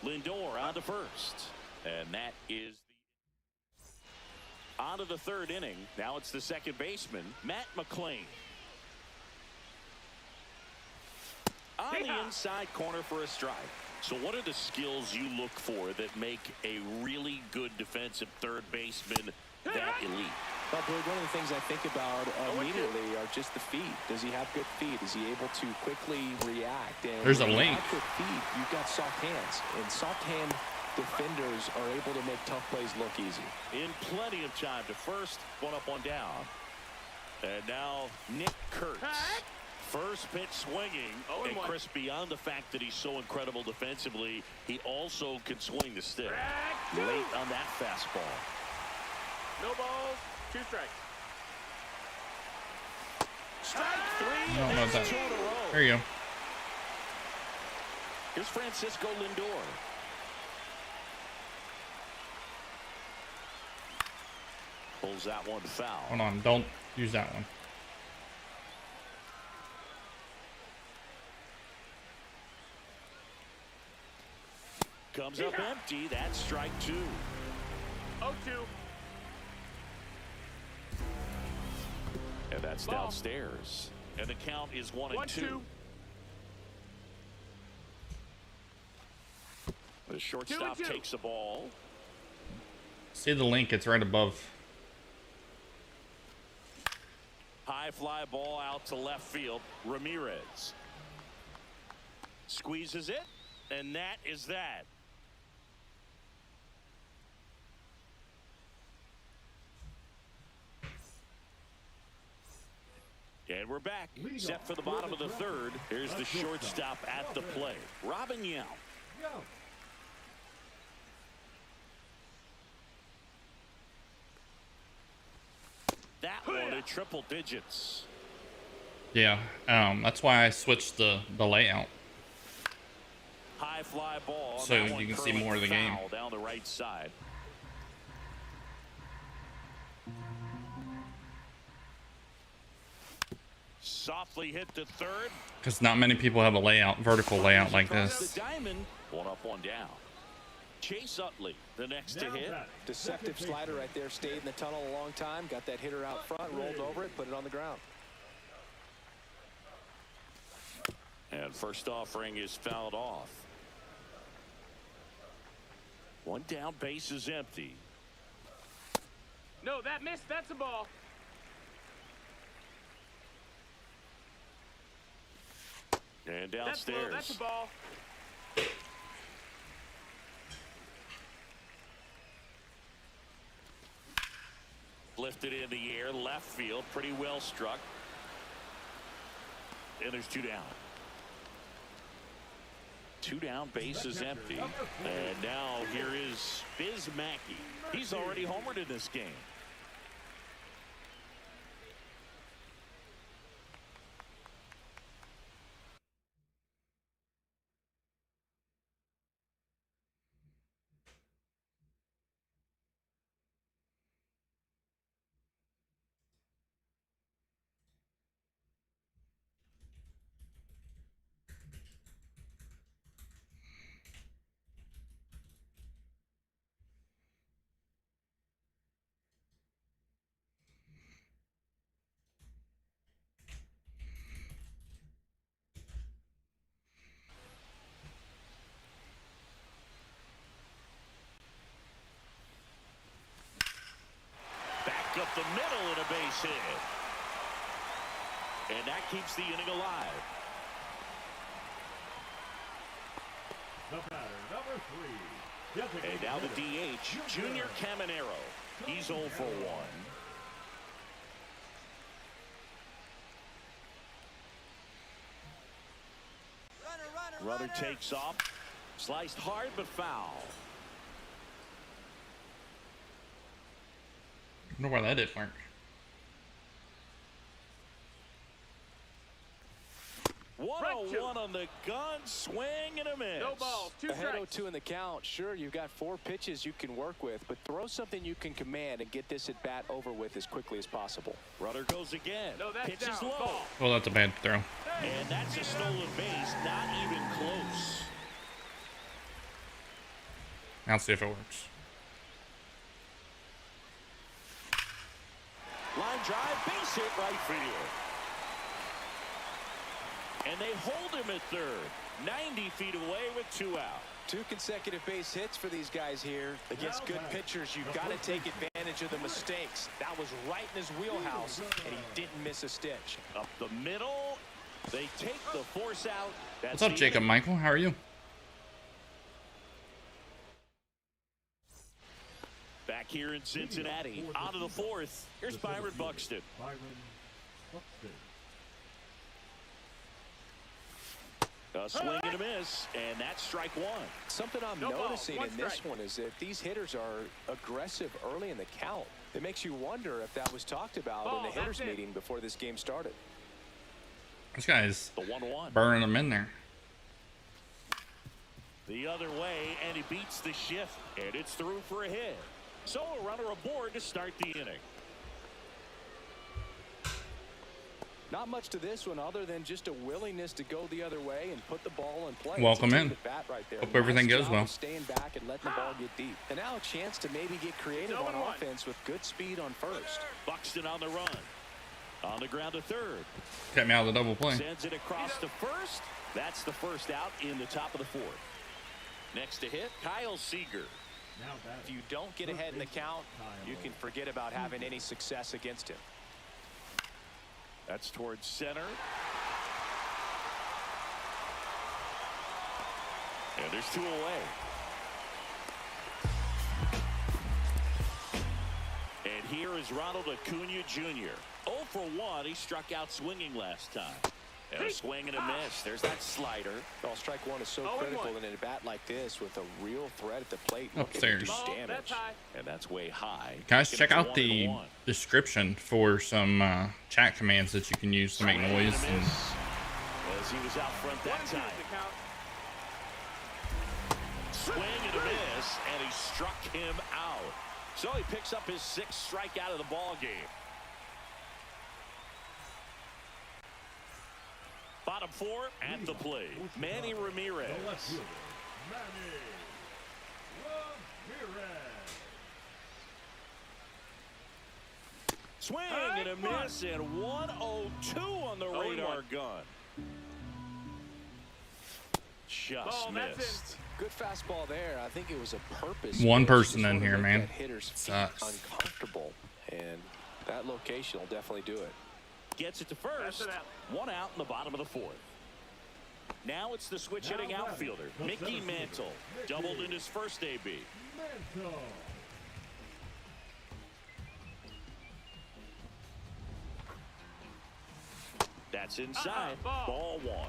Speaker 3: Lindor on to first. And that is on to the 3rd inning. Now it's the second baseman, Matt McClain. On the inside corner for a strike. So what are the skills you look for that make a really good defensive third baseman that elite?
Speaker 4: Well, Boyd, one of the things I think about immediately are just the feet. Does he have good feet? Is he able to quickly react? And
Speaker 1: there's a link.
Speaker 4: With feet, you've got soft hands, and soft hand defenders are able to make tough plays look easy.
Speaker 3: In plenty of time to first, 1 up, 1 down. And now Nick Kurtz. First pitch swinging, and Chris, beyond the fact that he's so incredible defensively, he also can swing the stick. Late on that fastball.
Speaker 5: No balls, 2 strikes.
Speaker 3: Strike 3.
Speaker 1: I don't know about that.
Speaker 3: 2 in a row.
Speaker 1: There you go.
Speaker 3: Here's Francisco Lindor. Pulls that one foul.
Speaker 1: Hold on, don't use that one.
Speaker 3: Comes up empty. That's strike 2.
Speaker 5: 0-2.
Speaker 3: And that's downstairs. And the count is 1-2. The shortstop takes the ball.
Speaker 1: See the link? It's right above.
Speaker 3: High fly ball out to left field. Ramirez squeezes it, and that is that. And we're back. Set for the bottom of the 3rd. Here's the shortstop at the plate, Robin Yount. That one at triple digits.
Speaker 1: Yeah, that's why I switched the layout.
Speaker 3: High fly ball.
Speaker 1: So you can see more of the game.
Speaker 3: Down the right side. Softly hit to 3rd.
Speaker 1: Because not many people have a layout, vertical layout like this.
Speaker 3: The diamond. 1 up, 1 down. Chase Utley, the next to hit.
Speaker 4: Deceptive slider right there. Stayed in the tunnel a long time. Got that hitter out front. Rolled over it. Put it on the ground.
Speaker 3: And first offering is fouled off. 1 down, base is empty.
Speaker 5: No, that missed. That's a ball.
Speaker 3: And downstairs.
Speaker 5: That's a ball.
Speaker 3: Lifted in the air, left field, pretty well struck. And there's 2 down. 2 down, base is empty. And now here is Biz Mackey. He's already homered in this game. Up the middle and a base hit. And that keeps the inning alive.
Speaker 6: The batter, number 3.
Speaker 3: And now the DH, Junior Caminero. He's 0 for 1. Runner takes off. Sliced hard but foul.
Speaker 1: I wonder why that didn't work.
Speaker 3: 1-0
Speaker 5: 2.
Speaker 3: 1 on the gun, swing and a miss.
Speaker 5: No balls, 2
Speaker 4: Ahead
Speaker 5: strikes.
Speaker 4: 0-2 in the count. Sure, you've got 4 pitches you can work with, but throw something you can command and get this at bat over with as quickly as possible.
Speaker 3: Runner goes again.
Speaker 5: No, that's
Speaker 3: Pitch is
Speaker 5: down.
Speaker 3: low.
Speaker 5: Ball.
Speaker 1: Well, that's a bad throw.
Speaker 3: And that's a stolen base, not even close.
Speaker 1: Now let's see if it works.
Speaker 3: Line drive, base hit right field. And they hold him at third. 90 feet away with 2 out.
Speaker 4: 2 consecutive base hits for these guys here. Against good pitchers, you've got to take advantage of the mistakes. That was right in his wheelhouse, and he didn't miss a stitch.
Speaker 3: Up the middle, they take the force out. That's
Speaker 1: What's up,
Speaker 3: the
Speaker 1: Jacob
Speaker 3: inning.
Speaker 1: Michael? How are you?
Speaker 3: Back here in Cincinnati, out of the 4th. Here's Byron Buxton.
Speaker 6: Byron Buxton.
Speaker 3: A swing and a miss, and that's strike 1.
Speaker 4: Something I'm
Speaker 5: No ball,
Speaker 4: noticing
Speaker 5: 1
Speaker 4: in this
Speaker 5: strike.
Speaker 4: one is that these hitters are aggressive early in the count. It makes you wonder if that was talked about
Speaker 5: Ball,
Speaker 4: in the hitters
Speaker 5: that's it.
Speaker 4: meeting before this game started.
Speaker 1: This guy's
Speaker 3: The 1-1.
Speaker 1: burning them in there.
Speaker 3: The other way, and he beats the shift, and it's through for a hit. So a runner aboard to start the inning.
Speaker 4: Not much to this one other than just a willingness to go the other way and put the ball in play.
Speaker 1: Welcome
Speaker 4: It's a
Speaker 1: in.
Speaker 4: team at bat right there.
Speaker 1: Hope everything
Speaker 4: Nice
Speaker 1: goes
Speaker 4: job
Speaker 1: well.
Speaker 4: of staying back and letting the ball get deep. And now a chance to maybe get creative on
Speaker 5: 0-1.
Speaker 4: offense with good speed on first.
Speaker 3: Buxton on the run. On the ground to third.
Speaker 1: Kept me out of the double play.
Speaker 3: Sends it across to first. That's the first out in the top of the 4th. Next to hit, Kyle Seager.
Speaker 6: Now
Speaker 4: If
Speaker 6: batting.
Speaker 4: you don't get ahead in the count, you can forget about having any success against him.
Speaker 3: That's towards center. And there's 2 away. And here is Ronald Acuna Jr. 0 for 1. He struck out swinging last time. And a swing and a miss. There's that slider.
Speaker 4: Well, strike 1 is so
Speaker 5: 0-1.
Speaker 4: critical in a bat like this with a real threat at the plate. Looking to
Speaker 1: Upstairs.
Speaker 4: do
Speaker 5: Ball,
Speaker 4: damage.
Speaker 5: that's high.
Speaker 3: And that's way high.
Speaker 1: Guys,
Speaker 3: Get
Speaker 1: check
Speaker 3: it to
Speaker 1: out the
Speaker 3: 1-1.
Speaker 1: description for some chat commands that you can use to make
Speaker 3: Swing and a
Speaker 1: noise.
Speaker 3: miss.
Speaker 1: And
Speaker 3: As he was out front
Speaker 5: 1
Speaker 3: that
Speaker 5: and 2
Speaker 3: time.
Speaker 5: is the count.
Speaker 3: Swing and a miss, and he struck him out. So he picks up his 6th strikeout of the ball game. Bottom 4 at the plate. Manny Ramirez.
Speaker 6: The left fielder, Manny Ramirez.
Speaker 3: Swing and a miss, and 102 on the
Speaker 5: 0-1.
Speaker 3: radar gun. Just
Speaker 5: Ball, that's
Speaker 3: missed.
Speaker 4: Good fastball there. I think it was a purpose.
Speaker 1: One
Speaker 4: pitch.
Speaker 1: person
Speaker 4: Just
Speaker 1: in
Speaker 4: wanna
Speaker 1: here,
Speaker 4: make
Speaker 1: man.
Speaker 4: that hitter's feet
Speaker 1: Sucks.
Speaker 4: uncomfortable, and that location will definitely do it.
Speaker 3: Gets it to first.
Speaker 5: That's an out.
Speaker 3: 1 out in the bottom of the 4th. Now it's the switch hitting
Speaker 6: Now
Speaker 3: outfielder,
Speaker 6: the
Speaker 3: Mickey
Speaker 6: center fielder,
Speaker 3: Mantle.
Speaker 6: Mickey.
Speaker 3: Doubled in his first AB.
Speaker 6: Mantle.
Speaker 3: That's inside.
Speaker 5: Ball.
Speaker 3: Ball 1.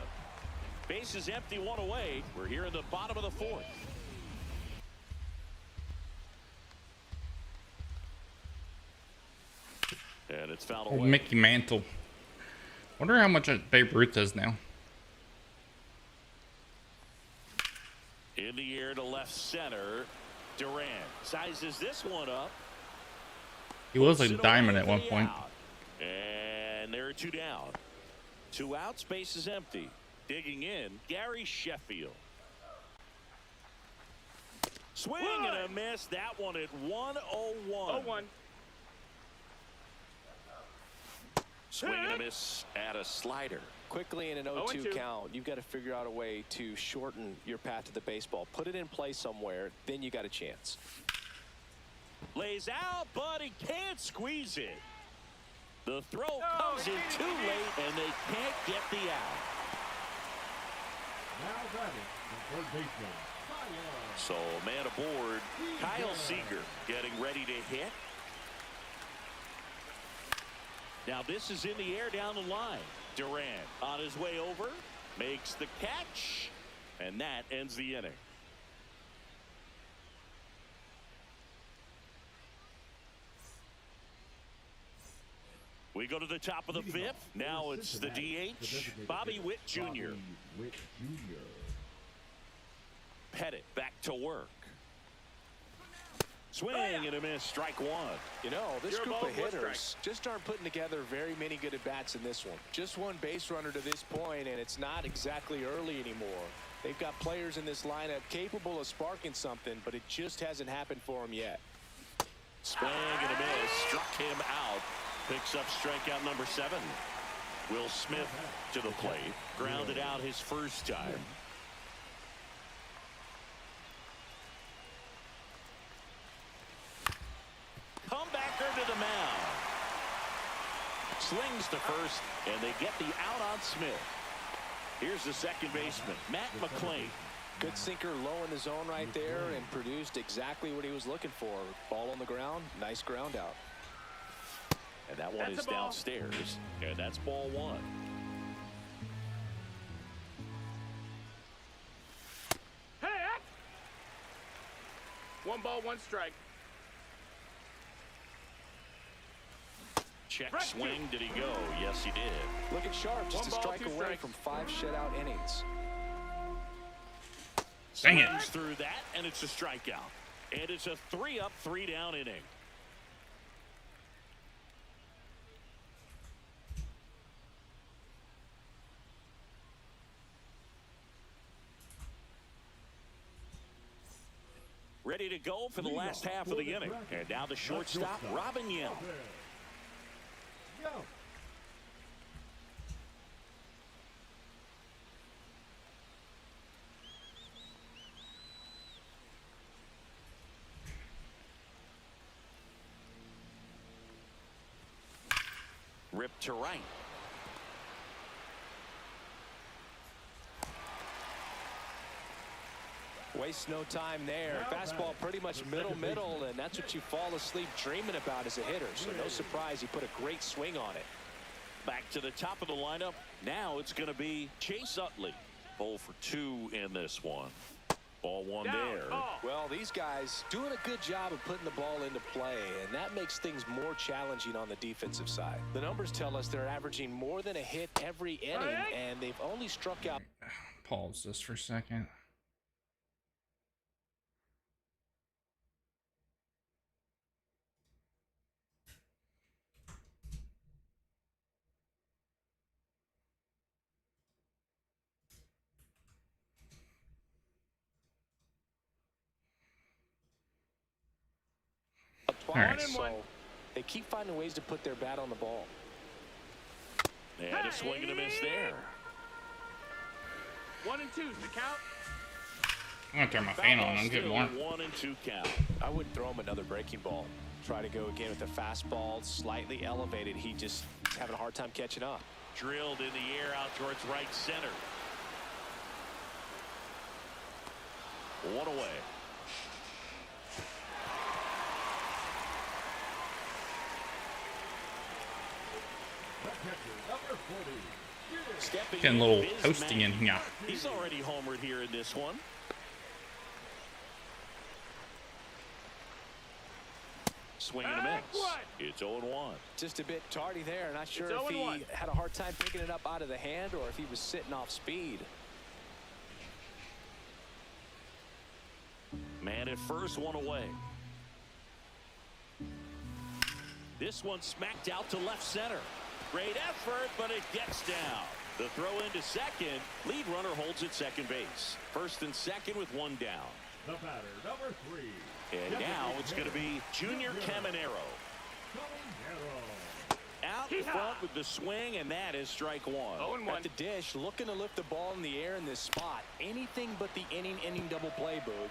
Speaker 3: Base is empty, 1 away. We're here in the bottom of the 4th. And it's fouled
Speaker 1: old
Speaker 3: away.
Speaker 1: Mickey Mantle. Wonder how much Babe Ruth does now.
Speaker 3: In the air to left center. Durant sizes this one up.
Speaker 1: He was
Speaker 3: Puts
Speaker 1: a
Speaker 3: it
Speaker 1: diamond
Speaker 3: away
Speaker 1: at
Speaker 3: for
Speaker 1: one
Speaker 3: the
Speaker 1: point.
Speaker 3: out. And there are 2 down. 2 out, space is empty. Digging in, Gary Sheffield. Swing and a miss. That one at 101.
Speaker 5: 0-1.
Speaker 3: Swing and a miss at a slider.
Speaker 4: Quickly in an 0-2
Speaker 5: 0-2.
Speaker 4: count, you've got to figure out a way to shorten your path to the baseball. Put it in play somewhere, then you got a chance.
Speaker 3: Lays out, but he can't squeeze it. The throw comes
Speaker 5: he
Speaker 3: in
Speaker 5: did it,
Speaker 3: too
Speaker 5: he did it.
Speaker 3: late, and they can't get the out.
Speaker 6: Now batting, the third baseman, Kyle.
Speaker 3: So man aboard, Kyle Seager getting ready to hit. Now this is in the air down the line. Durant on his way over, makes the catch, and that ends the inning. We go to the top of the fifth. Now it's the DH, Bobby Witt Jr.
Speaker 6: Bobby Witt Jr.
Speaker 3: Pettit back to work. Swing and a miss, strike one.
Speaker 4: You know, this
Speaker 5: Your
Speaker 4: group
Speaker 5: ball,
Speaker 4: of
Speaker 5: one
Speaker 4: hitters just aren't putting together very many good at-bats in this one. Just one base runner to this point, and it's not exactly early anymore. They've got players in this lineup capable of sparking something, but it just hasn't happened for them yet.
Speaker 3: Swing and a miss, struck him out. Picks up strikeout number 7. Will Smith to the plate. Grounded out his first time. Comebacker to the mound. Slings to first, and they get the out on Smith. Here's the second baseman, Matt McClain.
Speaker 4: Good sinker low in the zone right there and produced exactly what he was looking for. Ball on the ground, nice ground out.
Speaker 3: And that one
Speaker 5: That's
Speaker 3: is
Speaker 5: a ball.
Speaker 3: downstairs, and that's ball 1.
Speaker 5: Hey, up! 1 ball, 1 strike.
Speaker 3: Check
Speaker 5: Right.
Speaker 3: swing, did he go? Yes, he did.
Speaker 4: Looking sharp, just
Speaker 5: 1
Speaker 4: a
Speaker 5: ball,
Speaker 4: strike
Speaker 5: 2
Speaker 4: away
Speaker 5: strikes.
Speaker 4: from 5 shutout innings.
Speaker 1: Dang it.
Speaker 3: Swings through that, and it's a strikeout. And it's a 3-up, 3-down inning. Ready to go for the last half of the inning. And now the shortstop, Robin Yell.
Speaker 6: Yo.
Speaker 3: Ripped to right.
Speaker 4: Waste no time there. Fastball pretty much middle, and that's what you fall asleep dreaming about as a hitter. So no surprise he put a great swing on it.
Speaker 3: Back to the top of the lineup. Now it's going to be Chase Utley. 0 for 2 in this one. Ball 1
Speaker 5: Down,
Speaker 3: there.
Speaker 5: ball.
Speaker 4: Well, these guys doing a good job of putting the ball into play, and that makes things more challenging on the defensive side. The numbers tell us they're averaging more than a hit every inning, and they've only struck out.
Speaker 1: Pause this for a second.
Speaker 4: All
Speaker 1: right.
Speaker 4: So they keep finding ways to put their bat on the ball.
Speaker 3: And a swing and a miss there.
Speaker 5: 1 and 2's the count.
Speaker 1: I'm gonna turn my fan on. I'm getting
Speaker 3: Still
Speaker 1: more.
Speaker 3: 1 and 2 count.
Speaker 4: I wouldn't throw him another breaking ball. Try to go again with the fastball, slightly elevated. He just having a hard time catching up.
Speaker 3: Drilled in the air out towards right center. 1 away.
Speaker 6: Number 40.
Speaker 3: Stepping
Speaker 1: Getting a little
Speaker 3: Biz
Speaker 1: toasty in
Speaker 3: Mack.
Speaker 1: here.
Speaker 3: He's already homered here in this one. Swing and a
Speaker 5: Back
Speaker 3: miss.
Speaker 5: one.
Speaker 3: It's 0-1.
Speaker 4: Just a bit tardy there. Not sure
Speaker 5: It's
Speaker 4: if he
Speaker 5: 0-1.
Speaker 4: had a hard time picking it up out of the hand or if he was sitting off speed.
Speaker 3: Man at first, 1 away. This one smacked out to left center. Great effort, but it gets down. The throw into second. Lead runner holds at second base. First and second with 1 down.
Speaker 6: The batter, number 3.
Speaker 3: And now it's going to be Junior Caminero. Out in front with the swing, and that is strike 1.
Speaker 5: 0 and 1.
Speaker 4: At the dish, looking to lift the ball in the air in this spot. Anything but the inning double play, Boog.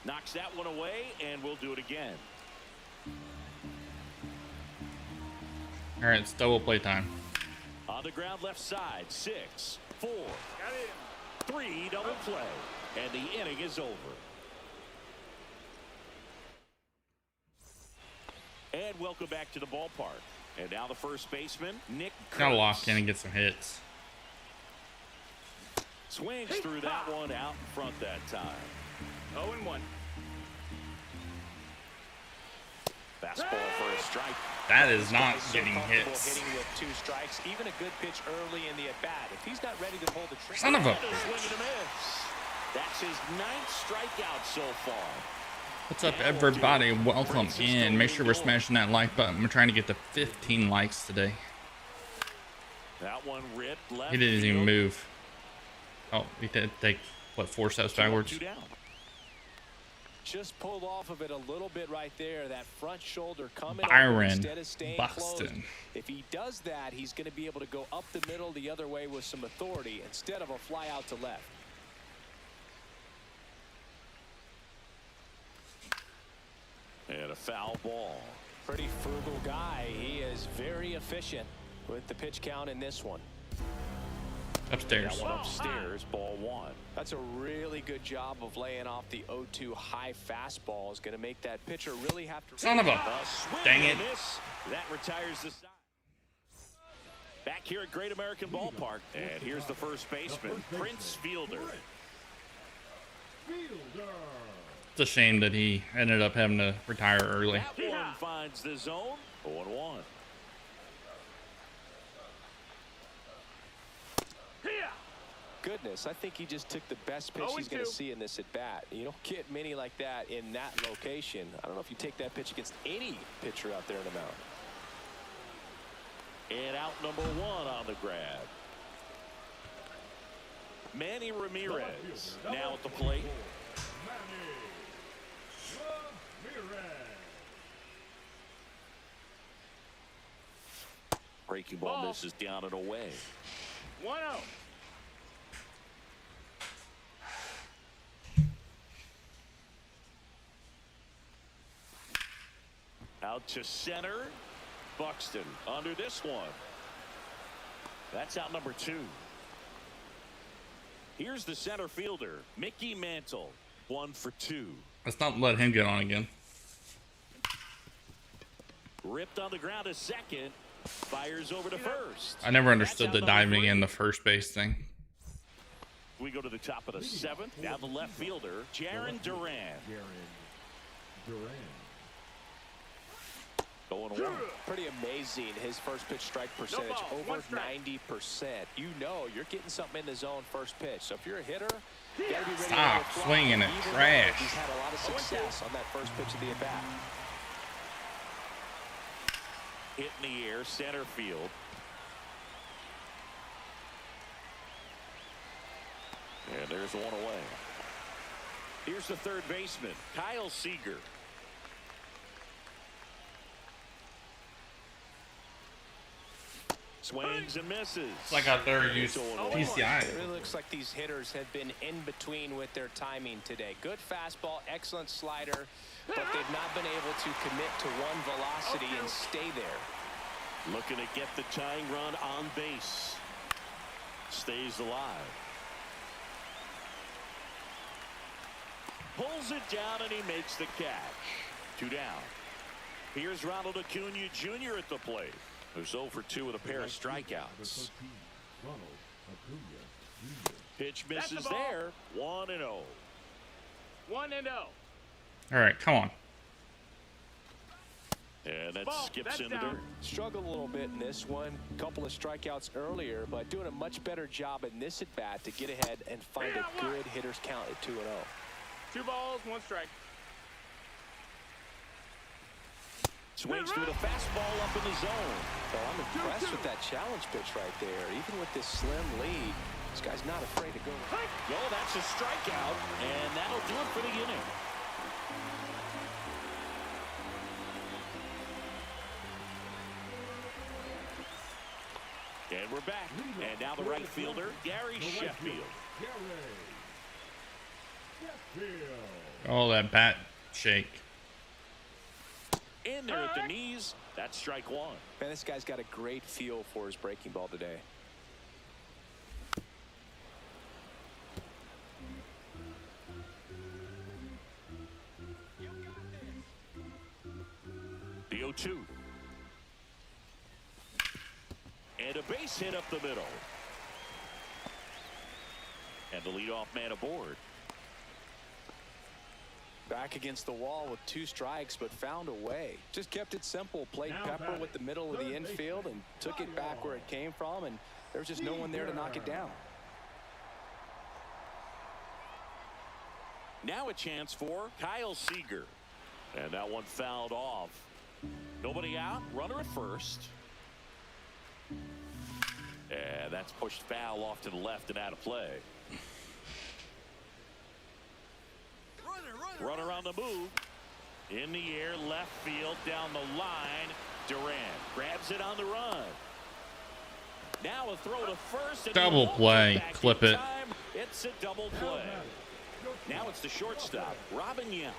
Speaker 3: Knocks that one away, and we'll do it again.
Speaker 1: All right, it's double play time.
Speaker 3: On the ground left side, 6, 4,
Speaker 5: Got it.
Speaker 3: 3, double play. And the inning is over. And welcome back to the ballpark. And now the first baseman, Nick
Speaker 1: Gotta
Speaker 3: Kurtz.
Speaker 1: lock in and get some hits.
Speaker 3: Swings through that one out in front that time.
Speaker 5: 0 and 1.
Speaker 3: Fastball for a strike.
Speaker 1: That is not
Speaker 4: He's so
Speaker 1: getting
Speaker 4: comfortable
Speaker 1: hits.
Speaker 4: hitting with 2 strikes, even a good pitch early in the at-bat. If he's not ready to hold the trigger,
Speaker 1: Son of a
Speaker 3: And a swing and a miss. That's his 9th strikeout so far.
Speaker 1: What's up, everybody? Welcome in. Make sure we're smashing that like button. We're trying to get to 15 likes today.
Speaker 3: That one ripped left.
Speaker 1: He didn't even
Speaker 3: field.
Speaker 1: move. Oh, he did take, what, 4 steps backwards?
Speaker 3: 2 down.
Speaker 4: just pulled off of it a little bit right there. That front shoulder coming over
Speaker 1: Byron
Speaker 4: instead of staying closed.
Speaker 1: Buxton.
Speaker 4: If he does that, he's going to be able to go up the middle the other way with some authority instead of a fly out to left.
Speaker 3: And a foul ball.
Speaker 4: Pretty frugal guy. He is very efficient with the pitch count in this one.
Speaker 1: Upstairs.
Speaker 3: That one upstairs, ball 1.
Speaker 4: That's a really good job of laying off the 0-2 high fastball. Is going to make that pitcher really have to.
Speaker 1: Son of a.
Speaker 3: Swing
Speaker 1: Dang
Speaker 3: and
Speaker 1: it.
Speaker 3: miss. That retires the side. Back here at Great American Ballpark. And here's the first baseman, Prince Fielder.
Speaker 1: It's a shame that he ended up having to retire early.
Speaker 3: That one finds the zone. 0-1.
Speaker 4: Goodness, I think he just took the best pitch he's going to see in this at bat. You don't get many like that in that location. I don't know if you take that pitch against any pitcher out there in the mound.
Speaker 3: And out number 1 on the grab. Manny Ramirez now at the plate. Breaking ball misses down and away.
Speaker 5: 1-0.
Speaker 3: Out to center. Buxton under this one. That's out number 2. Here's the center fielder, Mickey Mantle. 1 for 2.
Speaker 1: Let's not let him get on again.
Speaker 3: Ripped on the ground to second. Fires over to first.
Speaker 1: I never understood
Speaker 3: That's
Speaker 1: the
Speaker 3: out number
Speaker 1: diving
Speaker 3: 3.
Speaker 1: in the first base thing.
Speaker 3: We go to the top of the 7th. Now the left fielder, Jaron Duran. Going 1.
Speaker 4: Pretty amazing, his first pitch strike percentage,
Speaker 5: ball,
Speaker 4: over
Speaker 5: 1 strike.
Speaker 4: 90%. You know you're getting something in the zone first pitch. So if you're a hitter, you got to be ready
Speaker 1: Stop
Speaker 4: to fly.
Speaker 1: swinging it,
Speaker 4: Even though
Speaker 1: trash.
Speaker 4: He's had a lot of success on that first pitch of the at-bat.
Speaker 3: Hit in the air, center field. And there's 1 away. Here's the third baseman, Kyle Seager. Swings and misses.
Speaker 1: It's like out there use PCI.
Speaker 4: It really looks like these hitters have been in between with their timing today. Good fastball, excellent slider, but they've not been able to commit to one velocity and stay there.
Speaker 3: Looking to get the tying run on base. Stays alive. Pulls it down and he makes the catch. 2 down. Here's Ronald Acuna Jr. at the plate, who's 0 for 2 with a pair of strikeouts. Pitch
Speaker 5: That's the
Speaker 3: misses
Speaker 5: ball.
Speaker 3: there. 1-0.
Speaker 5: 1-0.
Speaker 1: All right, come on.
Speaker 3: And that
Speaker 5: Ball.
Speaker 3: skips
Speaker 5: That's
Speaker 3: in the
Speaker 5: down.
Speaker 3: dirt.
Speaker 4: Struggled a little bit in this one. Couple of strikeouts earlier, but doing a much better job in this at bat to get ahead and find a good hitter's count at 2-0.
Speaker 5: 2 balls, 1 strike.
Speaker 3: Swings through the fastball up in the zone.
Speaker 4: So I'm impressed with that challenge pitch right there. Even with this slim lead, this guy's not afraid to go.
Speaker 3: No, that's a strikeout, and that'll do it for the inning. And we're back. And now the right fielder, Gary Sheffield.
Speaker 1: Oh, that bat shake.
Speaker 3: In there at the knees. That's strike 1.
Speaker 4: Man, this guy's got a great feel for his breaking ball today.
Speaker 3: The 0-2. And a base hit up the middle. And the leadoff man aboard.
Speaker 4: Back against the wall with 2 strikes, but found a way. Just kept it simple. Played
Speaker 6: Now
Speaker 4: Pepper
Speaker 6: batting,
Speaker 4: with the middle of the
Speaker 6: third
Speaker 4: infield
Speaker 6: baseman,
Speaker 4: and took it back where it came from, and there was just no one there to knock it down.
Speaker 3: Now a chance for Kyle Seager. And that one fouled off. Nobody out. Runner at first. And that's pushed foul off to the left and out of play. Runner on the move. In the air, left field, down the line. Durant grabs it on the run. Now a throw to first. And
Speaker 1: Double play. Clip it.
Speaker 3: time. It's a double play. Now it's the shortstop, Robin Yount.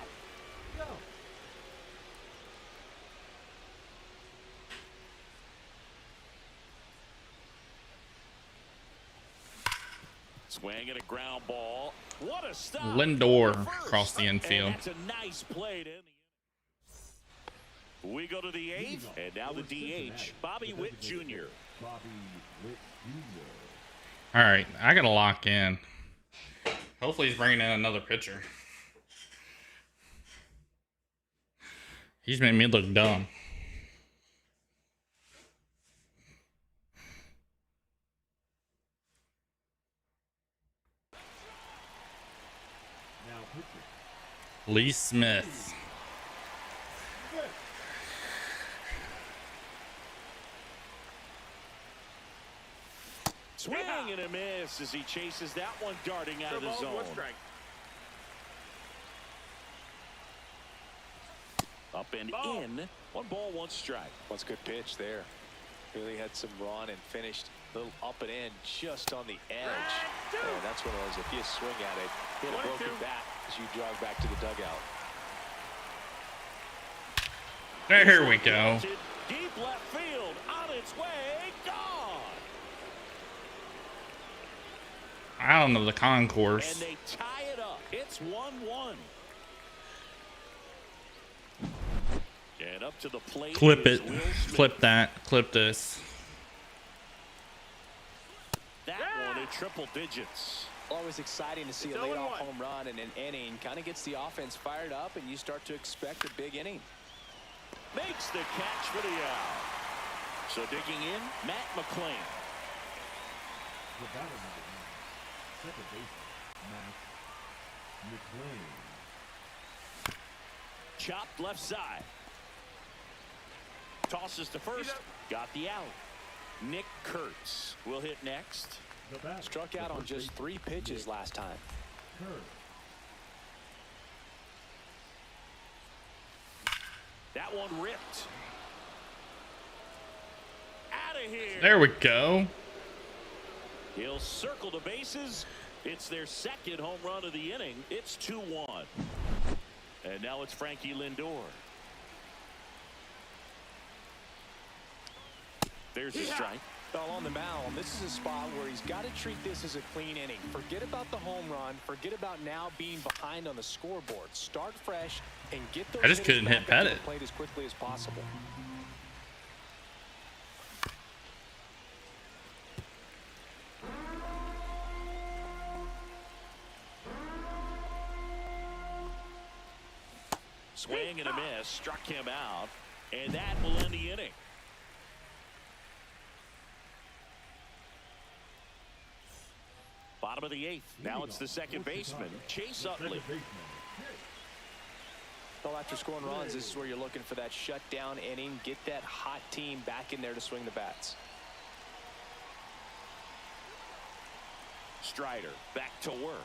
Speaker 3: Swing and a ground ball. What a stop.
Speaker 1: Lindor across the infield.
Speaker 3: And that's a nice play to end the inning. We go to the 8th, and now the DH, Bobby Witt Jr.
Speaker 6: Bobby Witt Jr.
Speaker 1: All right, I gotta lock in. Hopefully he's bringing in another pitcher. He's made me look dumb.
Speaker 6: Now pitching.
Speaker 1: Lee Smith.
Speaker 3: Swing and a miss as he chases that one darting out of the zone.
Speaker 5: 1 strike.
Speaker 3: Up and
Speaker 5: Ball.
Speaker 3: in. 1 ball, 1 strike.
Speaker 4: That's a good pitch there. Really had some run and finished a little up and in just on the edge. And that's one of those, if you swing at it, hit a
Speaker 5: 1 and
Speaker 4: broken
Speaker 5: 2.
Speaker 4: bat as you jog back to the dugout.
Speaker 1: There we go.
Speaker 3: Deep left field, on its way, gone.
Speaker 1: I don't know the
Speaker 3: And
Speaker 1: concourse.
Speaker 3: they tie it up. It's 1-1. And up to the plate.
Speaker 1: Clip
Speaker 3: is
Speaker 1: it.
Speaker 3: Will Smith.
Speaker 1: Clip that. Clip this.
Speaker 3: That one in triple digits.
Speaker 4: Always exciting to see
Speaker 5: It's
Speaker 4: a leadoff
Speaker 5: 0-1.
Speaker 4: home run in an inning. Kind of gets the offense fired up, and you start to expect a big inning.
Speaker 3: Makes the catch for the out. So digging in, Matt McClain.
Speaker 6: The batter number 9. Second baseman, Matt McClain.
Speaker 3: Chopped left side. Tosses to first. Got the out. Nick Kurtz will hit next.
Speaker 6: The batter.
Speaker 4: Struck out on just 3 pitches last time.
Speaker 6: Kurt.
Speaker 3: That one ripped. Out of here.
Speaker 1: There we go.
Speaker 3: He'll circle the bases. It's their 2nd home run of the inning. It's 2-1. And now it's Frankie Lindor. There's a strike.
Speaker 4: Well, on the mound, this is a spot where he's got to treat this as a clean inning. Forget about the home run. Forget about now being behind on the scoreboard. Start fresh and get those
Speaker 1: I just
Speaker 4: hitters
Speaker 1: couldn't hit
Speaker 4: back into
Speaker 1: Pettit.
Speaker 4: the plate as quickly as possible.
Speaker 3: Swing and a miss. Struck him out. And that will end the inning. Bottom of the 8th. Now it's the 2nd baseman, Chase Utley.
Speaker 6: Second baseman,
Speaker 4: Well, after scoring runs, this is where you're looking for that shutdown inning. Get that hot team back in there to swing the bats.
Speaker 3: Strider back to work.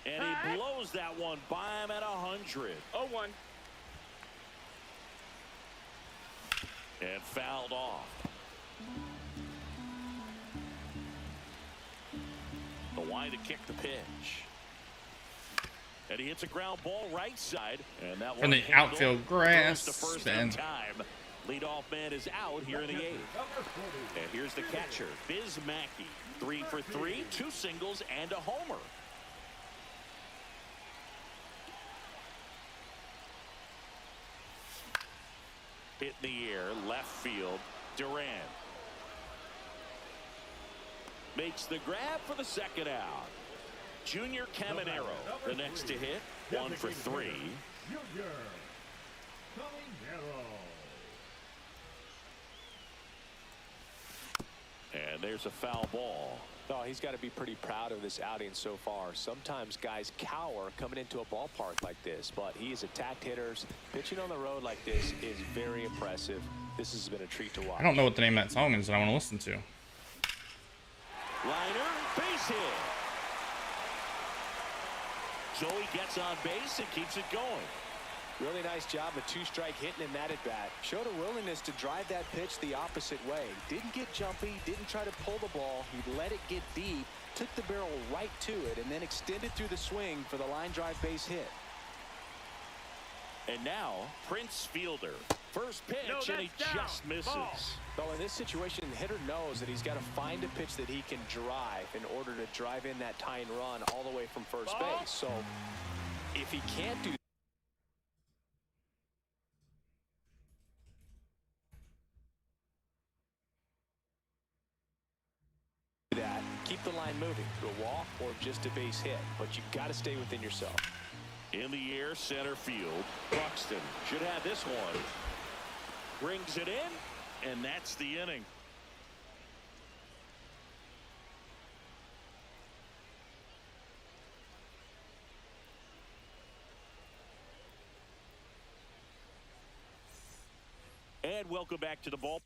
Speaker 3: And he blows that one by him at 100.
Speaker 5: 0-1.
Speaker 3: And fouled off. The line to kick the pitch. And he hits a ground ball right side. And that
Speaker 1: From
Speaker 3: one
Speaker 1: the
Speaker 3: handled.
Speaker 1: outfield grass.
Speaker 3: Throws to first
Speaker 1: Spin.
Speaker 3: in time. Leadoff man is out here in the 8th.
Speaker 6: number 40.
Speaker 3: And here's the catcher, Biz Mackey. 3 for 3, 2 singles and a homer. Hit in the air, left field, Durant. Makes the grab for the 2nd out. Junior Caminero, the next to hit. 1 for 3.
Speaker 6: Junior. Caminero.
Speaker 3: And there's a foul ball.
Speaker 4: Oh, he's got to be pretty proud of this outing so far. Sometimes guys cower coming into a ballpark like this, but he has attacked hitters. Pitching on the road like this is very impressive. This has been a treat to watch.
Speaker 1: I don't know what the name of that song is that I want to listen to.
Speaker 3: Liner, base hit. Joey gets on base and keeps it going.
Speaker 4: Really nice job of two-strike hitting in that at-bat. Showed a willingness to drive that pitch the opposite way. Didn't get jumpy, didn't try to pull the ball. He let it get deep, took the barrel right to it, and then extended through the swing for the line drive base hit.
Speaker 3: And now, Prince Fielder. First pitch,
Speaker 5: No,
Speaker 3: and he
Speaker 5: that's down.
Speaker 3: just misses.
Speaker 5: Ball.
Speaker 4: So in this situation, the hitter knows that he's got to find a pitch that he can drive in order to drive in that tying run all the way from first
Speaker 5: Ball.
Speaker 4: base. So if he can't do that, keep the line moving to a walk or just a base hit. But you've got to stay within yourself.
Speaker 3: In the air, center field. Buxton should have this one. Brings it in, and that's the inning. And welcome back to the ball.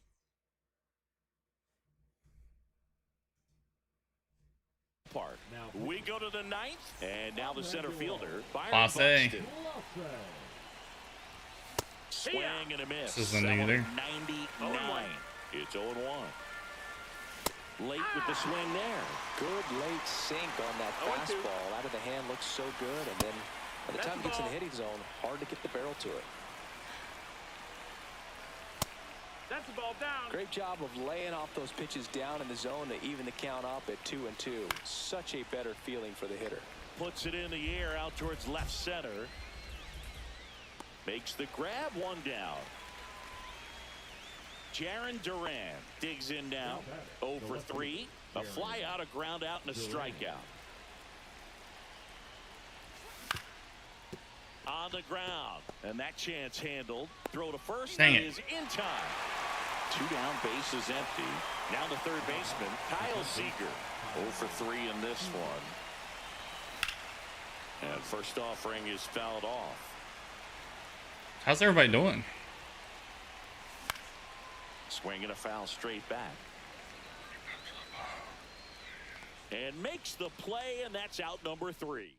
Speaker 3: Park. We go to the ninth, and now the center fielder, Byron
Speaker 1: Class A.
Speaker 3: Buxton. Swing and a miss.
Speaker 1: This isn't
Speaker 3: That one
Speaker 1: either.
Speaker 3: 99. It's 0-1. Late with the swing there.
Speaker 4: Good late sink on that
Speaker 5: 0-2.
Speaker 4: fastball. Out of the hand, looks so good. And then by the
Speaker 5: That's
Speaker 4: time it
Speaker 5: the
Speaker 4: gets in the
Speaker 5: ball.
Speaker 4: hitting zone, hard to get the barrel to it.
Speaker 5: That's the ball down.
Speaker 4: Great job of laying off those pitches down in the zone to even the count up at 2-2. Such a better feeling for the hitter.
Speaker 3: Puts it in the air out towards left center. Makes the grab, one down. Jaron Duran digs in now. 0 for 3. A fly out, a ground out, and a strikeout. On the ground. And that chance handled. Throw to first.
Speaker 1: Dang it.
Speaker 3: Is in time. 2 down, bases empty. Now the third baseman, Kyle Seager. 0 for 3 in this one. And first offering is fouled off.
Speaker 1: How's everybody doing?
Speaker 3: Swinging a foul straight back. And makes the play, and that's out number 3.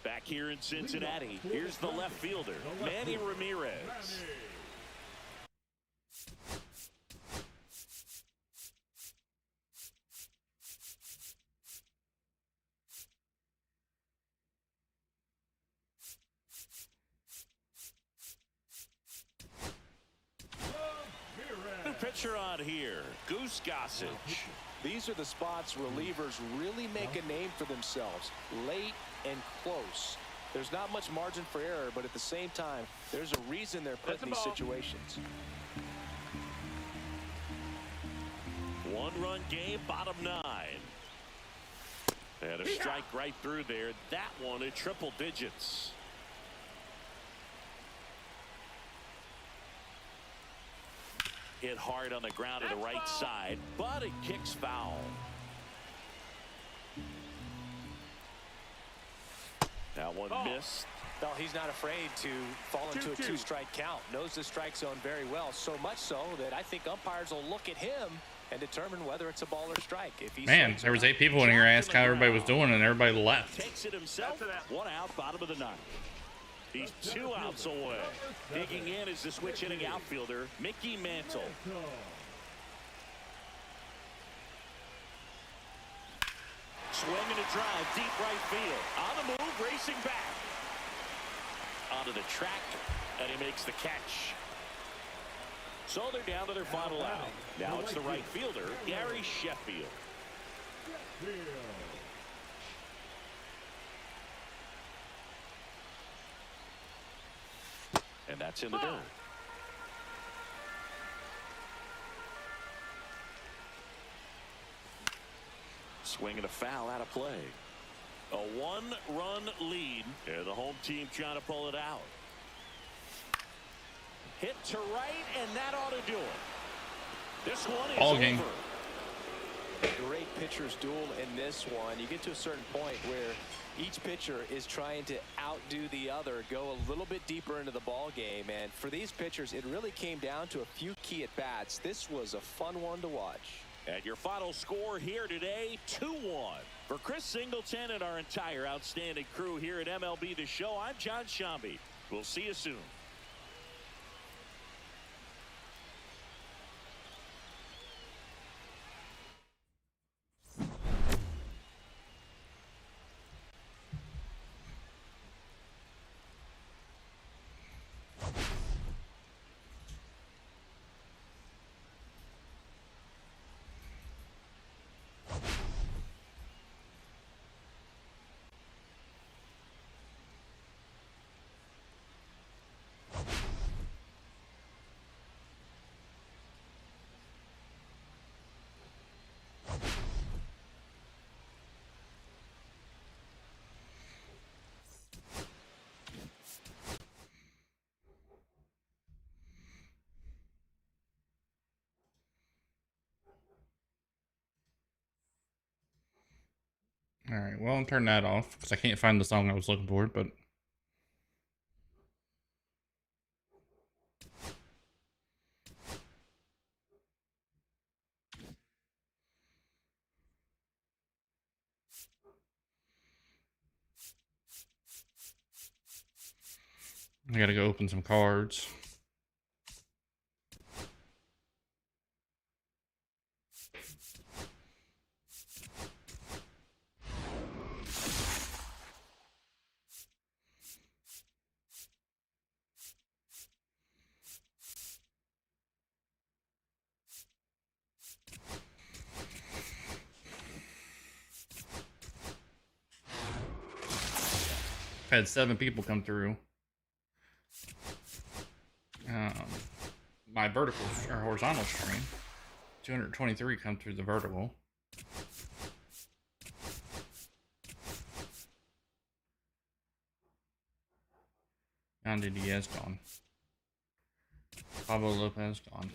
Speaker 3: Back here in Cincinnati, here's the left fielder, Manny Ramirez. New pitcher on here, Goose Gossage.
Speaker 4: These are the spots relievers really make a name for themselves. Late and close. There's not much margin for error, but at the same time, there's a reason they're put in these situations.
Speaker 3: 1-run game, bottom 9. And a strike right through there. That one at triple digits. Hit hard on the ground to the right side, but it kicks foul. That one missed.
Speaker 4: No, he's not afraid to fall into a 2-strike count. Knows the strike zone very well, so much so that I think umpires will look at him and determine whether it's a ball or strike. If he
Speaker 1: Man, there was 8 people in here asked how everybody was doing, and everybody left.
Speaker 3: Takes it himself. 1 out, bottom of the 9th. He's 2 outs away. Digging in is the switch hitting outfielder, Mickey Mantle. Swinging a drive, deep right field. On the move, racing back. Onto the track, and he makes the catch. So they're down to their final out. Now it's the right fielder, Gary Sheffield. And that's in the dirt. Swinging a foul out of play. A 1-run lead, and the home team trying to pull it out. Hit to right, and that ought to do it. This one is
Speaker 1: Ball game.
Speaker 3: over.
Speaker 4: Great pitcher's duel in this one. You get to a certain point where each pitcher is trying to outdo the other, go a little bit deeper into the ball game. And for these pitchers, it really came down to a few key at-bats. This was a fun one to watch.
Speaker 3: And your final score here today, 2-1. For Chris Singleton and our entire outstanding crew here at MLB The Show, I'm John Shambi. We'll see you soon.
Speaker 1: All right, well, I'll turn that off because I can't find the song I was looking for, but I gotta go open some cards. I've had 7 people come through. My vertical or horizontal stream. 223 come through the vertical. Yandy Diaz gone. Pablo Lopez gone.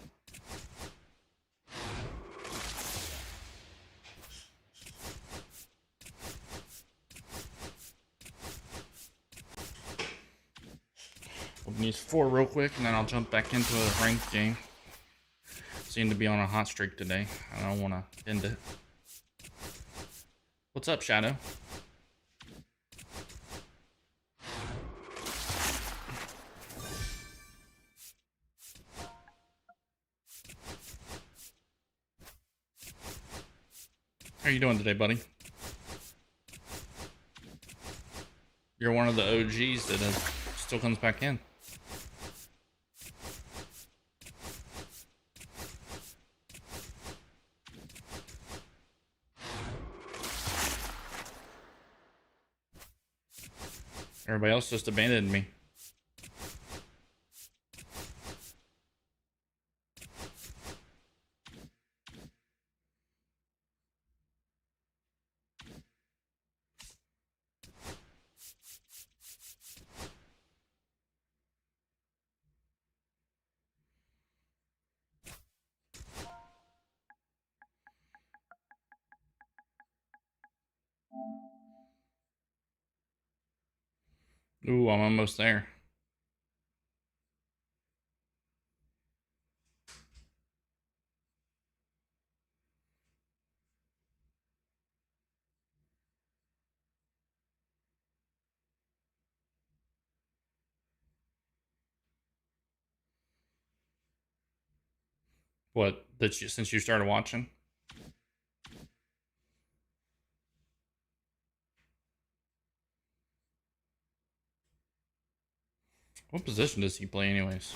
Speaker 1: Open these 4 real quick, and then I'll jump back into a ranked game. Seem to be on a hot streak today. I don't want to end it. What's up, Shadow? How you doing today, buddy? You're one of the OGs that still comes back in. Everybody else just abandoned me. Ooh, I'm almost there. What? Since you started watching? What position does he play anyways?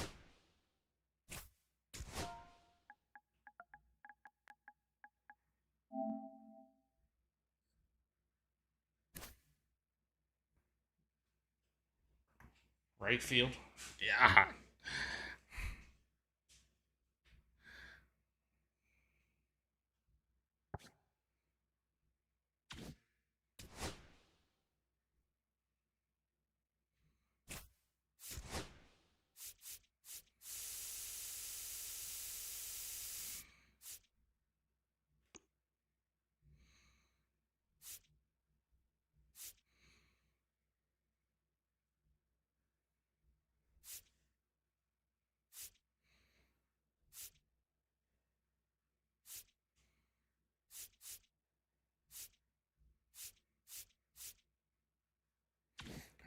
Speaker 1: Right field? Yeah.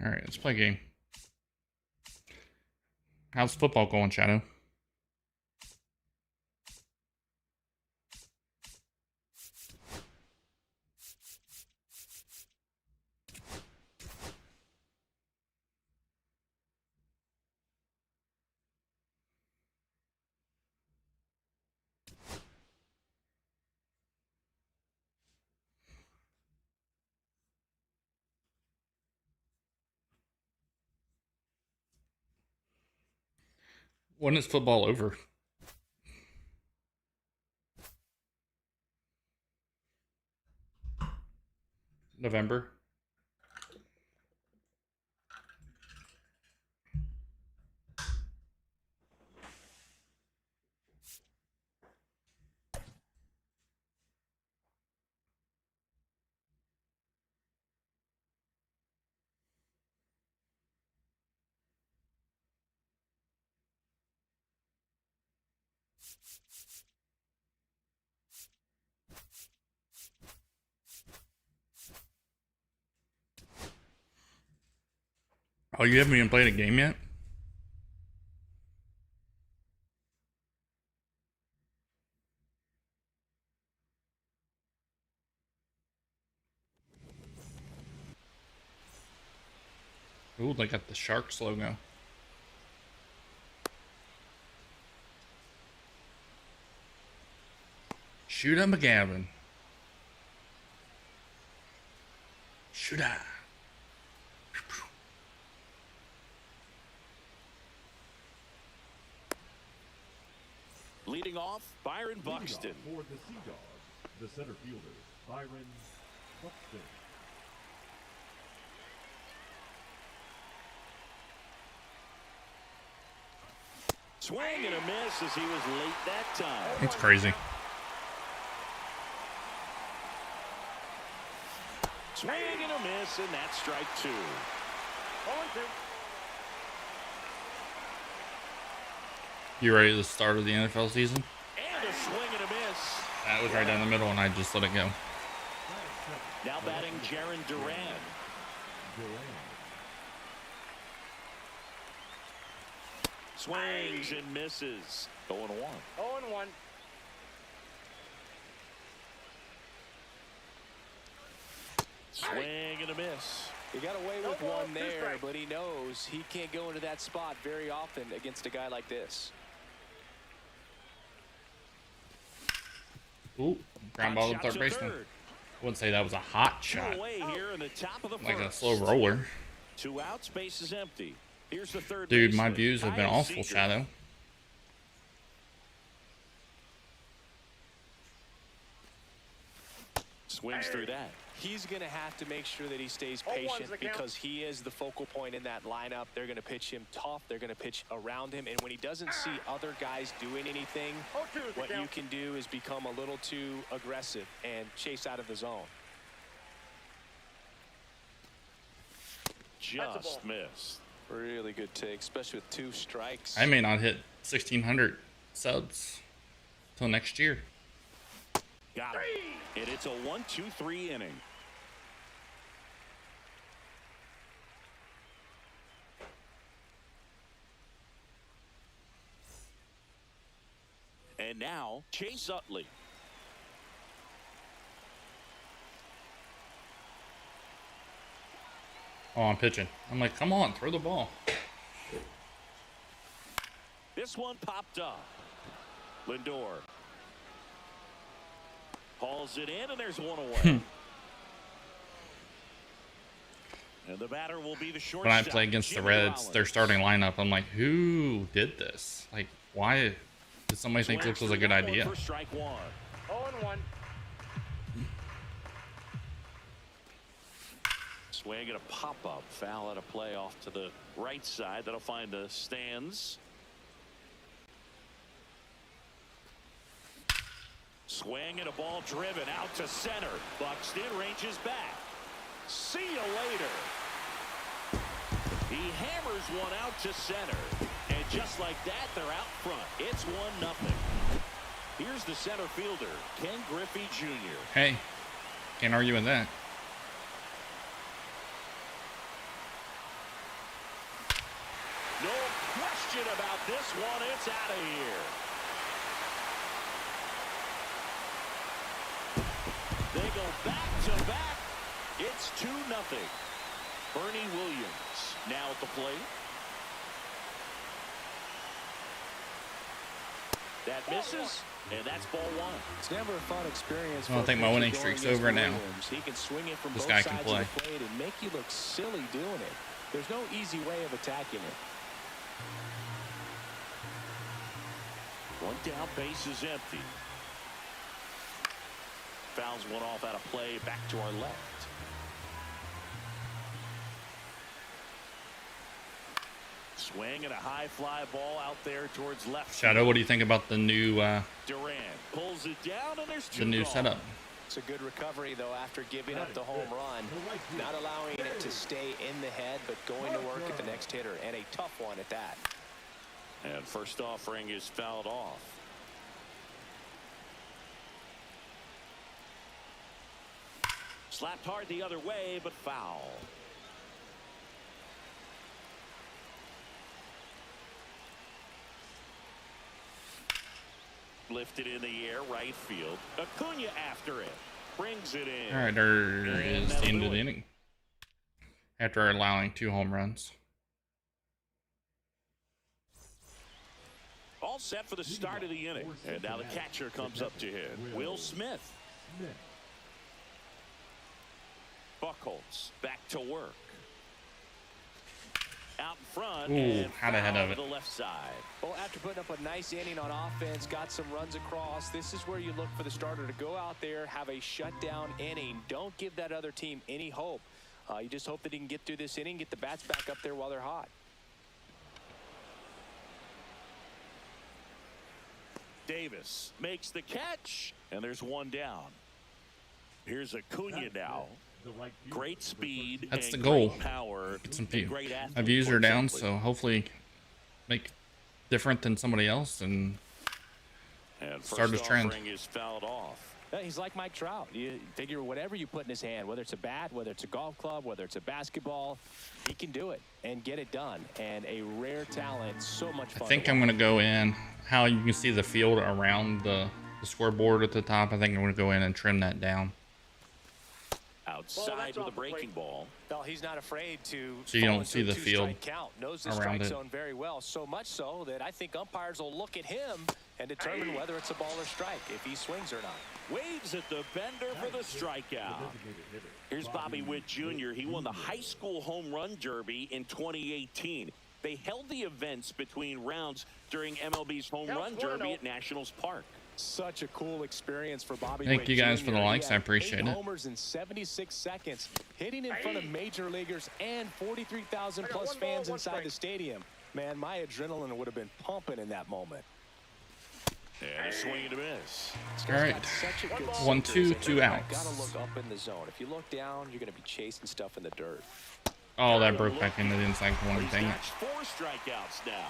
Speaker 1: All right, let's play a game. How's football going, Shadow? When is football over? November. Oh, you haven't even played a game yet? Ooh, they got the Sharks logo. Shoot at McGavin. Shoot at.
Speaker 3: Leading off, Byron Buxton.
Speaker 6: For the Sea Dogs, the center fielder, Byron Buxton.
Speaker 3: Swing and a miss as he was late that time.
Speaker 1: It's crazy.
Speaker 3: Swing and a miss, and that's strike 2.
Speaker 5: 0-2.
Speaker 1: You ready to the start of the NFL season?
Speaker 3: And a swing and a miss.
Speaker 1: That was right down the middle, and I just let it go.
Speaker 3: Now batting Jaron Duran. Swings and misses. 0-1.
Speaker 5: 0-1.
Speaker 3: Swing and a miss.
Speaker 4: He got away with one there, but he knows he can't go into that spot very often against a guy like this.
Speaker 1: Ooh, ground ball to
Speaker 3: Shot
Speaker 1: third
Speaker 3: to
Speaker 1: baseman.
Speaker 3: third.
Speaker 1: Wouldn't say that was a hot
Speaker 3: Two
Speaker 1: shot.
Speaker 3: away here in the top of the
Speaker 1: Like a
Speaker 3: first.
Speaker 1: slow roller.
Speaker 3: 2 outs, base is empty. Here's the third
Speaker 1: Dude, my
Speaker 3: baseman,
Speaker 1: views have been
Speaker 3: Kyle
Speaker 1: awful,
Speaker 3: Seager.
Speaker 1: Shadow.
Speaker 3: Swings through that.
Speaker 4: He's going to have to make sure that he stays
Speaker 5: 0-1's
Speaker 4: patient
Speaker 5: the count.
Speaker 4: because he is the focal point in that lineup. They're going to pitch him tough. They're going to pitch around him. And when he doesn't see other guys doing anything,
Speaker 5: 0-2 is the
Speaker 4: what you
Speaker 5: count.
Speaker 4: can do is become a little too aggressive and chase out of the zone.
Speaker 3: Just missed.
Speaker 4: Really good take, especially with 2 strikes.
Speaker 1: I may not hit 1,600 subs till next year.
Speaker 3: Got it. And it's a 1-2-3 inning. And now, Chase Utley.
Speaker 1: Oh, I'm pitching. I'm like, come on, throw the ball.
Speaker 3: This one popped up. Lindor hauls it in, and there's one away. And the batter will be the shortstop.
Speaker 1: When I play against the
Speaker 3: Jimmy
Speaker 1: Reds,
Speaker 3: Rollins.
Speaker 1: their starting lineup, I'm like, who did this? Like, why did somebody think this was a good idea?
Speaker 3: For strike 1.
Speaker 5: 0-1.
Speaker 3: Swing and a pop-up. Foul out of play off to the right side. That'll find the stands. Swing and a ball driven out to center. Buxton ranges back. See you later. He hammers one out to center. And just like that, they're out front. It's 1-0. Here's the center fielder, Ken Griffey Jr.
Speaker 1: Hey, can't argue with that.
Speaker 3: question about this one. It's out of here. They go back to back. It's 2-0. Bernie Williams now at the plate. That misses, and that's ball one.
Speaker 4: It's never a fun experience.
Speaker 1: I don't think my winning streak's over now.
Speaker 4: He can swing it from
Speaker 1: This
Speaker 4: both
Speaker 1: guy
Speaker 4: sides
Speaker 1: can play.
Speaker 4: of the plate and make you look silly doing it. There's no easy way of attacking it.
Speaker 3: One down, base is empty. Fouls one off out of play, back to our left. Swing and a high fly ball out there towards left.
Speaker 1: Shadow, what do you think about the new
Speaker 3: Duran pulls it down, and there's two
Speaker 1: the new
Speaker 3: gone.
Speaker 1: setup?
Speaker 4: It's a good recovery, though, after giving up the home run. Not allowing it to stay in the head, but going to work at the next hitter, and a tough one at that.
Speaker 3: And first offering is fouled off. Slapped hard the other way, but foul. Lifted in the air, right field. Acuna after it. Brings it in.
Speaker 1: All right, there is the end of the inning. After allowing 2 home runs.
Speaker 3: All set for the start of the inning. And now the catcher comes up to hit. Will Smith. Buchholz back to work. Out in front.
Speaker 1: Ooh,
Speaker 3: and
Speaker 1: had ahead
Speaker 3: foul
Speaker 1: of it.
Speaker 3: to the left side.
Speaker 4: Well, after putting up a nice inning on offense, got some runs across, this is where you look for the starter to go out there, have a shutdown inning. Don't give that other team any hope. You just hope that he can get through this inning, get the bats back up there while they're hot.
Speaker 3: Davis makes the catch, and there's one down. Here's Acuna now. Great speed.
Speaker 1: That's
Speaker 3: and
Speaker 1: the goal.
Speaker 3: great power.
Speaker 1: Get some
Speaker 3: and
Speaker 1: view.
Speaker 3: great athlete,
Speaker 1: I've used her
Speaker 3: quite
Speaker 1: down,
Speaker 3: simply.
Speaker 1: so hopefully make different than somebody else and
Speaker 3: And
Speaker 1: start
Speaker 3: first
Speaker 1: his trend.
Speaker 3: offering is fouled off.
Speaker 4: Yeah, he's like Mike Trout. You figure whatever you put in his hand, whether it's a bat, whether it's a golf club, whether it's a basketball, he can do it and get it done. And a rare talent, so much fun.
Speaker 1: I think I'm going to go in. How you can see the field around the scoreboard at the top. I think I'm going to go in and trim that down.
Speaker 3: Outside with a breaking ball.
Speaker 4: Well, he's not afraid to.
Speaker 1: So you
Speaker 4: fall
Speaker 1: don't
Speaker 4: into
Speaker 1: see
Speaker 4: a
Speaker 1: the field
Speaker 4: two-strike count. Knows the
Speaker 1: around
Speaker 4: strike
Speaker 1: it.
Speaker 4: zone very well. So much so that I think umpires will look at him and determine whether it's a ball or strike, if he swings or not.
Speaker 3: Waves at the bender for the strikeout. Here's Bobby Witt Jr. He won the high school home run derby in 2018. They held the events between rounds during MLB's home run derby at Nationals Park.
Speaker 4: Such a cool experience for Bobby
Speaker 1: Thank
Speaker 4: Witt
Speaker 1: you guys
Speaker 4: Jr.
Speaker 1: for the
Speaker 4: He
Speaker 1: likes. I
Speaker 4: had
Speaker 1: appreciate
Speaker 4: 8
Speaker 1: it.
Speaker 4: homers in 76 seconds, hitting in front of major leaguers and 43,000 plus fans inside the stadium. Man, my adrenaline would have been pumping in that moment.
Speaker 3: And a swing and a miss.
Speaker 4: This
Speaker 1: All
Speaker 4: guy's
Speaker 1: right.
Speaker 4: got such a good
Speaker 1: 1-2,
Speaker 4: sinker,
Speaker 1: 2
Speaker 4: you
Speaker 1: outs.
Speaker 4: gotta look up in the zone. If you look down, you're gonna be chasing stuff in the dirt.
Speaker 1: Oh, that broke back into the inside corner.
Speaker 3: He's
Speaker 1: Dang it.
Speaker 3: notched 4 strikeouts now.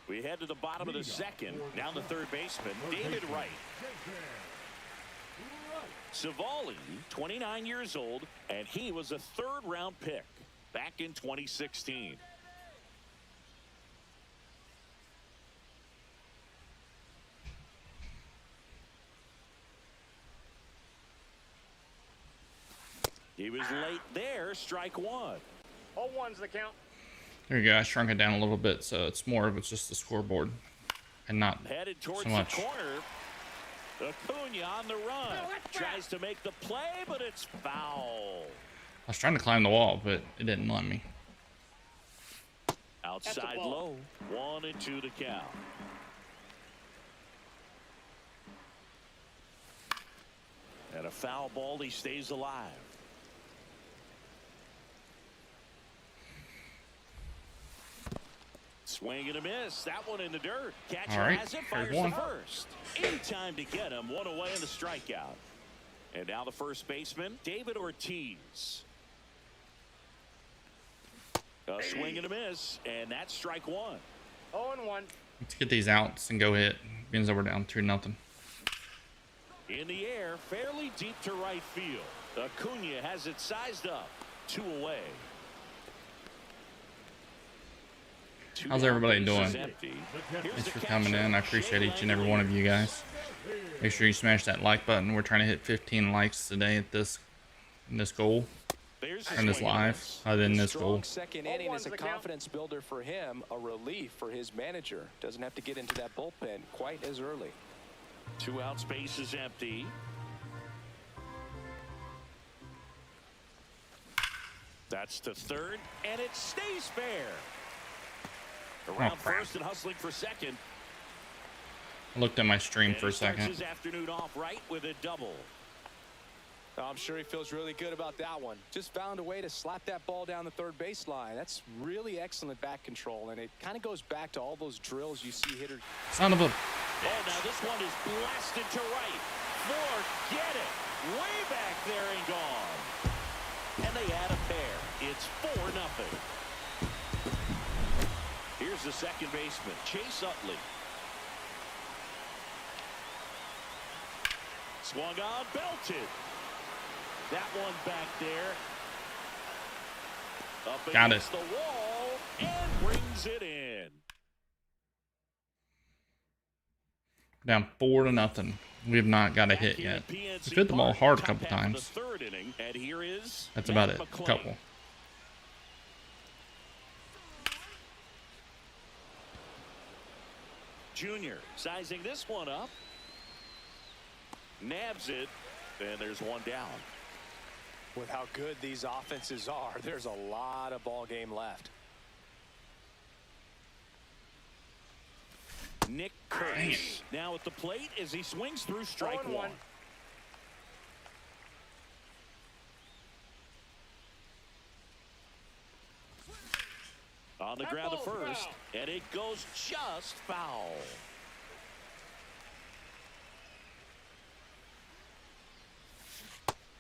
Speaker 3: We head to the bottom of the second. Now the third baseman, David Wright. Savali, 29 years old, and he was a third-round pick back in 2016. He was late there, strike one.
Speaker 5: 0-1's the count.
Speaker 1: There you go. I shrunk it down a little bit, so it's more of it's just the scoreboard and not
Speaker 3: Headed towards
Speaker 1: so
Speaker 3: the
Speaker 1: much.
Speaker 3: corner. Acuna on the run. Tries to make the play, but it's foul.
Speaker 1: I was trying to climb the wall, but it didn't let me.
Speaker 3: Outside low. 1-2 to count. And a foul ball. He stays alive. Swing and a miss. That one in the dirt. Catcher
Speaker 1: All right,
Speaker 3: has it.
Speaker 1: here's
Speaker 3: Fires
Speaker 1: one.
Speaker 3: the first. In time to get him. One away in the strikeout. And now the first baseman, David Ortiz. A swing and a miss. And that's strike one.
Speaker 5: 0-1.
Speaker 1: Let's get these outs and go hit. Being that we're down 2-0.
Speaker 3: In the air, fairly deep to right field. Acuna has it sized up. 2 away.
Speaker 1: How's everybody doing? Thanks for coming in. I appreciate each and every one of you guys. Make sure you smash that like button. We're trying to hit 15 likes today at this goal. In this live, other than this goal.
Speaker 4: Second inning is a confidence builder for him, a relief for his manager. Doesn't have to get into that bullpen quite as early.
Speaker 3: 2 out, space is empty. That's to third, and it stays fair. Around first and hustling for second.
Speaker 1: I looked at my stream for a second.
Speaker 3: His afternoon off right with a double.
Speaker 4: I'm sure he feels really good about that one. Just found a way to slap that ball down the third baseline. That's really excellent back control, and it kind of goes back to all those drills you see hitters.
Speaker 1: Son of a.
Speaker 3: Oh, now this one is blasted to right. Forget it. Way back there and gone. And they add a pair. It's 4-0. Here's the second baseman, Chase Utley. Swung on, belted. That one back there. Up
Speaker 1: Got
Speaker 3: against
Speaker 1: it.
Speaker 3: the wall and brings it in.
Speaker 1: Down 4-0. We have not got a hit yet. We hit the ball hard a couple times. That's about it. A couple.
Speaker 3: Junior sizing this one up. Nabs it. And there's one down.
Speaker 4: With how good these offenses are, there's a lot of ball game left.
Speaker 3: Nick Curtis now at the plate as he swings through strike 1. On the ground to first, and it goes just foul.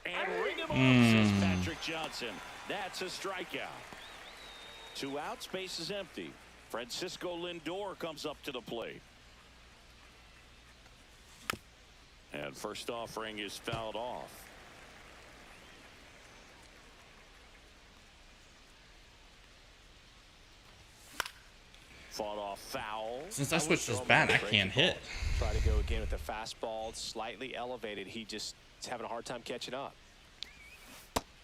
Speaker 3: And ring him up, says Patrick Johnson. That's a strikeout. 2 outs, base is empty. Francisco Lindor comes up to the plate. And first offering is fouled off. Fought off foul.
Speaker 1: Since I switched this bat, I can't hit.
Speaker 4: Try to go again with the fastball, slightly elevated. He just is having a hard time catching up.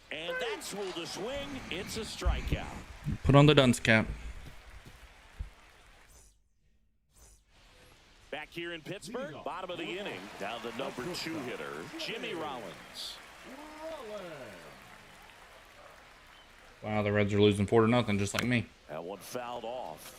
Speaker 3: And that's ruled a swing. It's a strikeout.
Speaker 1: Put on the dunce cap.
Speaker 3: Back here in Pittsburgh, bottom of the inning. Down the number 2 hitter, Jimmy Rollins.
Speaker 1: Wow, the Reds are losing 4-0, just like me.
Speaker 3: That one fouled off.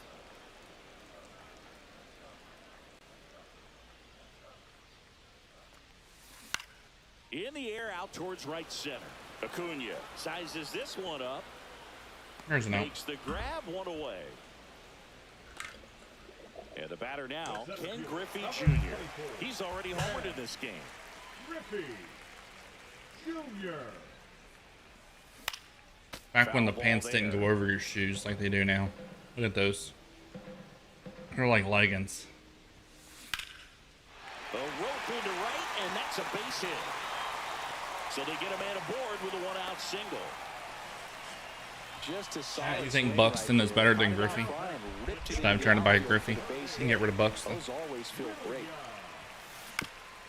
Speaker 3: In the air, out towards right center. Acuna sizes this one up.
Speaker 1: There's an out.
Speaker 3: Makes the grab, 1 away. And the batter now, Ken Griffey Jr. He's already homered in this game.
Speaker 6: Griffey Jr.
Speaker 1: Back when the pants didn't go over your shoes like they do now. Look at those. They're like leggings.
Speaker 3: A rope into right, and that's a base hit. So they get a man aboard with a 1-out single.
Speaker 4: Just a solid
Speaker 1: You think
Speaker 4: swing
Speaker 1: Buxton
Speaker 4: right
Speaker 1: is better than
Speaker 4: there.
Speaker 1: Griffey?
Speaker 4: Ripped it
Speaker 1: Should I
Speaker 4: in
Speaker 1: try to buy
Speaker 4: the
Speaker 1: Griffey?
Speaker 4: base
Speaker 1: You
Speaker 4: hit.
Speaker 1: can get rid of Buxton.
Speaker 4: Those always feel great.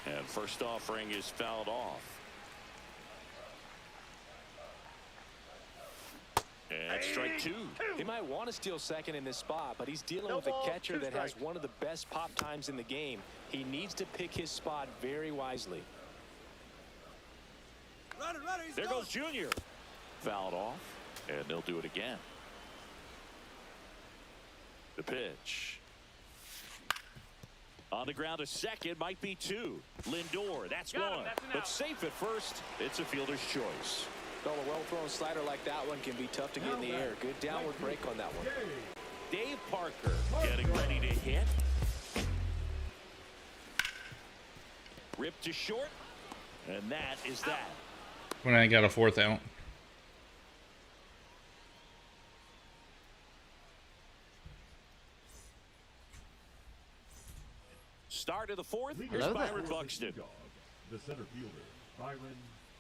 Speaker 3: And first offering is fouled off. And strike 2.
Speaker 4: He might want to steal second in this spot, but he's dealing with a catcher that has one of the best pop times in the game. He needs to pick his spot very wisely.
Speaker 3: There goes Junior. Fouled off, and they'll do it again. The pitch. On the ground, a second, might be 2. Lindor, that's 1. But safe at first, it's a fielder's choice.
Speaker 4: Well, a well-thrown slider like that one can be tough to get in the air. Good downward break on that one.
Speaker 3: Dave Parker getting ready to hit. Ripped to short, and that is that.
Speaker 1: When I got a 4th out.
Speaker 3: Start of the fourth.
Speaker 6: Leading
Speaker 3: Here's
Speaker 7: Hello there.
Speaker 3: Byron Buxton.
Speaker 6: The center fielder, Byron.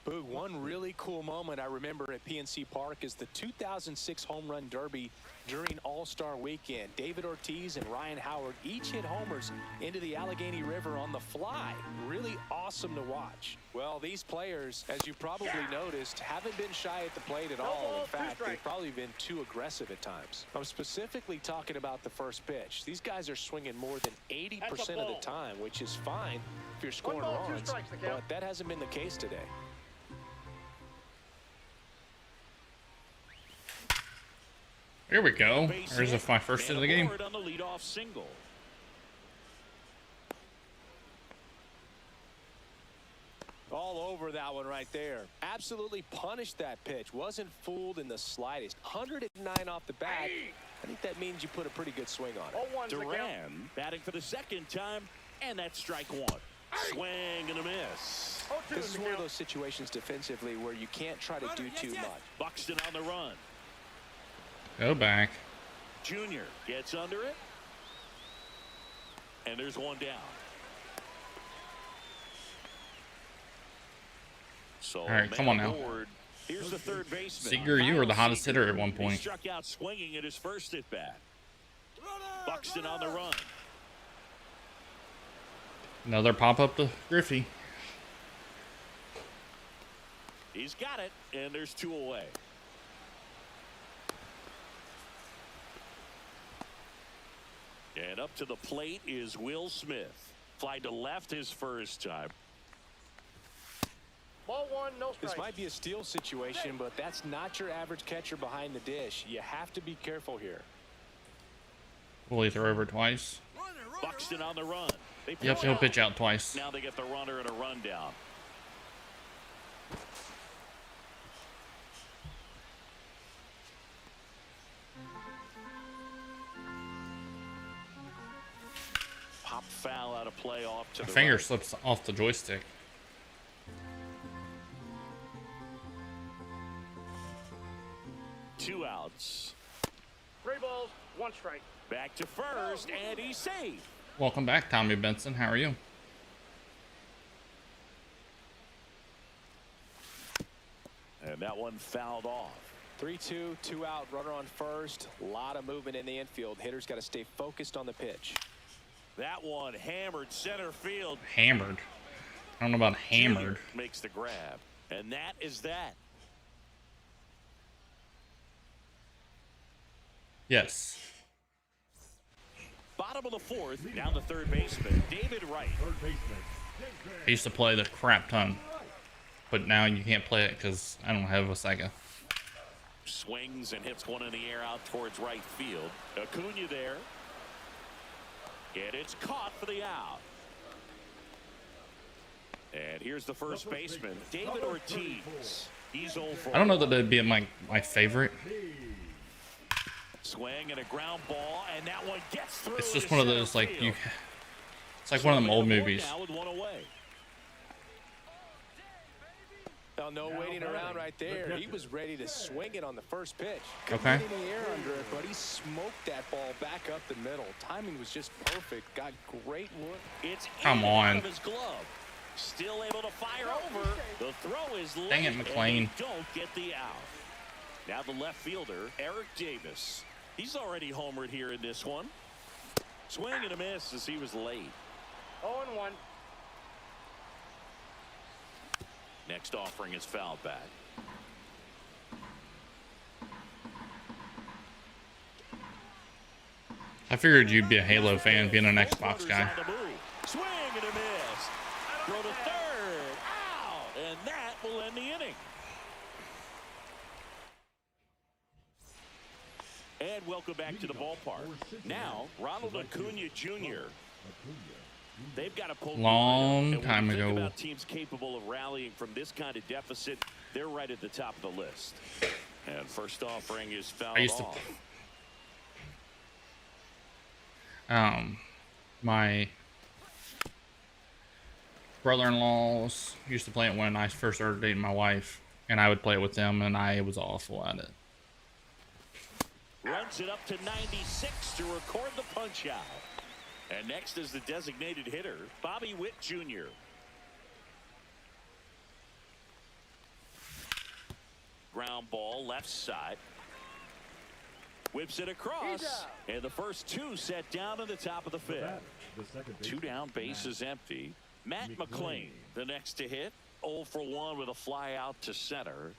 Speaker 4: Boog, one really cool moment I remember at PNC Park is the 2006 Home Run Derby during All-Star Weekend. David Ortiz and Ryan Howard each hit homers into the Allegheny River on the fly. Really awesome to watch. Well, these players, as you probably noticed, haven't been shy at the plate at all. In fact, they've probably been too aggressive at times. I'm specifically talking about the first pitch. These guys are swinging more than 80% of the time, which is fine if you're scoring runs, but that hasn't been the case today.
Speaker 1: Here we go. There's my first hit of the game.
Speaker 3: On the leadoff single.
Speaker 4: All over that one right there. Absolutely punished that pitch. Wasn't fooled in the slightest. 109 off the bat. I think that means you put a pretty good swing on it.
Speaker 3: Duran batting for the second time, and that's strike one. Swing and a miss.
Speaker 4: This is one of those situations defensively where you can't try to do too much.
Speaker 3: Buxton on the run.
Speaker 1: Go back.
Speaker 3: Junior gets under it. And there's one down. So
Speaker 1: All right, come on now.
Speaker 3: board. Here's the third baseman.
Speaker 1: Seager, you were the hottest hitter at one
Speaker 3: He
Speaker 1: point.
Speaker 3: struck out swinging at his first at bat. Buxton on the run.
Speaker 1: Another pop up to Griffey.
Speaker 3: He's got it, and there's two away. And up to the plate is Will Smith. Fly to left his first time.
Speaker 5: Ball one, no strikes.
Speaker 4: This might be a steal situation, but that's not your average catcher behind the dish. You have to be careful here.
Speaker 1: Will he throw over twice?
Speaker 3: Buxton on the run. They
Speaker 1: Yep, he'll pitch out twice.
Speaker 3: Now they get the runner and a run down. Pop foul out of play off to
Speaker 1: My
Speaker 3: the
Speaker 1: finger
Speaker 3: right.
Speaker 1: slips off the joystick.
Speaker 3: Two outs.
Speaker 5: 3 balls, 1 strike.
Speaker 3: Back to first, and he's safe.
Speaker 1: Welcome back, Tommy Benson. How are you?
Speaker 3: And that one fouled off.
Speaker 4: 3-2, 2 out, runner on first. A lot of movement in the infield. Hitters got to stay focused on the pitch.
Speaker 3: That one hammered center field.
Speaker 1: Hammered. I don't know about hammered.
Speaker 3: Junior makes the grab. And that is that.
Speaker 1: Yes.
Speaker 3: Bottom of the fourth, down to third baseman, David Wright.
Speaker 6: Third baseman,
Speaker 1: I used to play the crap ton. But now you can't play it because I don't have a Sega.
Speaker 3: Swings and hits one in the air out towards right field. Acuna there. And it's caught for the out. And here's the first baseman, David Ortiz. He's 0 for
Speaker 1: I don't know that that'd be my favorite.
Speaker 3: swing and a ground ball, and that one gets through.
Speaker 1: It's just
Speaker 3: to
Speaker 1: one of
Speaker 3: center
Speaker 1: those like
Speaker 3: field.
Speaker 1: you. It's like one of them old
Speaker 3: So man
Speaker 1: movies.
Speaker 3: now with one away.
Speaker 4: Now, no waiting around right there. He was ready to swing it on the first pitch. Couldn't
Speaker 1: Okay.
Speaker 4: get any air under it, but he smoked that ball back up the middle. Timing was just perfect. Got great look.
Speaker 3: It's
Speaker 1: Come
Speaker 3: in and out
Speaker 1: on.
Speaker 3: of his glove. Still able to fire over. The throw is late.
Speaker 1: Dang it, McLean.
Speaker 3: And they don't get the out. Now the left fielder, Eric Davis. He's already homered here in this one. Swing and a miss as he was late.
Speaker 5: 0-1.
Speaker 3: Next offering is fouled back.
Speaker 1: I figured you'd be a Halo fan, being an Xbox guy.
Speaker 3: On the move. Swing and a miss. Throw to third. Out. And that will end the inning. And welcome back to the ballpark. Now, Ronald Acuna Jr. They've got a pull.
Speaker 1: Long
Speaker 3: and
Speaker 1: time
Speaker 3: when you think
Speaker 1: ago.
Speaker 3: about teams capable of rallying from this kind of deficit, they're right at the top of the list. And first offering is fouled
Speaker 1: used to-
Speaker 3: off.
Speaker 1: My brother-in-laws used to play it when I first started dating my wife, and I would play it with them, and I was awful at it.
Speaker 3: Runs it up to 96 to record the punch out. And next is the designated hitter, Bobby Witt Jr. Ground ball left side. Whips it across. And the first two set down in the top of the fifth. Two down, base is empty. Matt McClain, the next to hit. 0 for 1 with a fly out to center.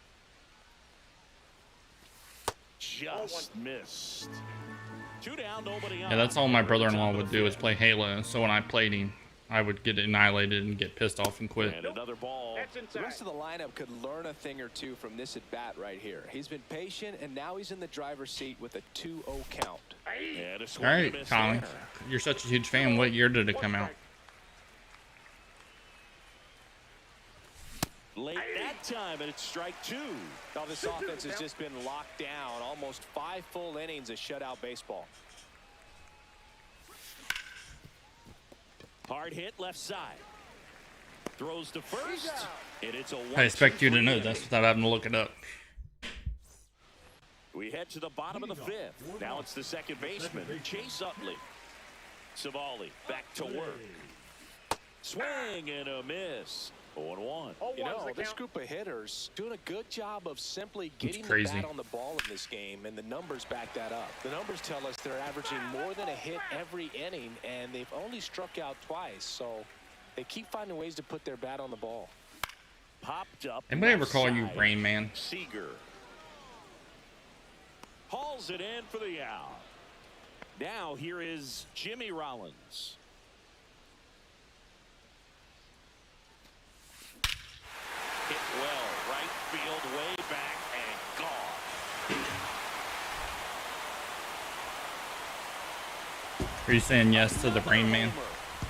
Speaker 3: Just missed. Two down, nobody on.
Speaker 1: Yeah, that's all my brother-in-law would do is play Halo. So when I played him, I would get annihilated and get pissed off and quit.
Speaker 3: And another ball.
Speaker 4: The rest of the lineup could learn a thing or two from this at bat right here. He's been patient, and now he's in the driver's seat with a 2-0 count.
Speaker 3: And a
Speaker 1: All
Speaker 3: swing
Speaker 1: right,
Speaker 3: and a miss
Speaker 1: Colin.
Speaker 3: there.
Speaker 1: You're such a huge fan. What year did it come out?
Speaker 3: Late that time, and it's strike 2.
Speaker 4: Now this offense has just been locked down. Almost 5 full innings of shutout baseball.
Speaker 3: Hard hit left side. Throws to first, and it's a 1-2-3
Speaker 1: I expect you to know
Speaker 3: inning.
Speaker 1: this without having to look it up.
Speaker 3: We head to the bottom of the fifth. Now it's the second baseman, Chase Utley. Savali back to work. Swing and a miss. 0-1.
Speaker 4: You know, this group of hitters doing a good job of simply getting the
Speaker 1: crazy.
Speaker 4: bat on the ball in this game, and the numbers back that up. The numbers tell us they're averaging more than a hit every inning, and they've only struck out twice, so they keep finding ways to put their bat on the ball.
Speaker 3: Popped up.
Speaker 1: Anybody ever
Speaker 3: left
Speaker 1: call you
Speaker 3: side.
Speaker 1: Rain Man?
Speaker 3: Seager hauls it in for the out. Now here is Jimmy Rollins. Hit well, right field, way back, and gone.
Speaker 1: Are you saying yes to the Rain Man?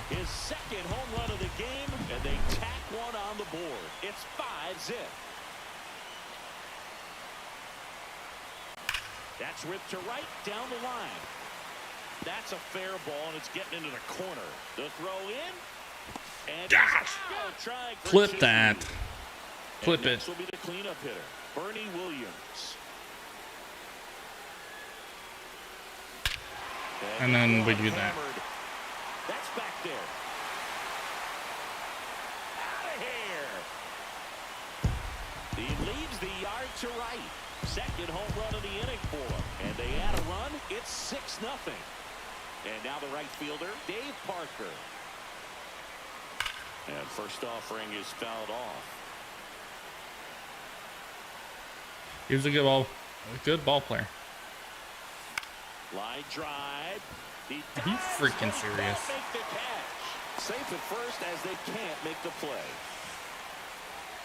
Speaker 3: His second home run of the game, and they tack one on the board. It's 5-zip. That's ripped to right down the line. That's a fair ball, and it's getting into the corner. The throw in, and
Speaker 1: Gosh!
Speaker 3: trying for
Speaker 1: Flip
Speaker 3: two.
Speaker 1: that. Flip
Speaker 3: And
Speaker 1: it.
Speaker 3: next will be the cleanup hitter, Bernie Williams.
Speaker 1: And then we do that.
Speaker 3: Hammered. That's back there. Out of here. He leads the yard to right. Second home run of the inning for him. And they add a run. It's 6-0. And now the right fielder, Dave Parker. And first offering is fouled off.
Speaker 1: He was a good ball player.
Speaker 3: Line drive. He
Speaker 1: Are you freaking serious?
Speaker 3: Make the catch. Safe at first as they can't make the play.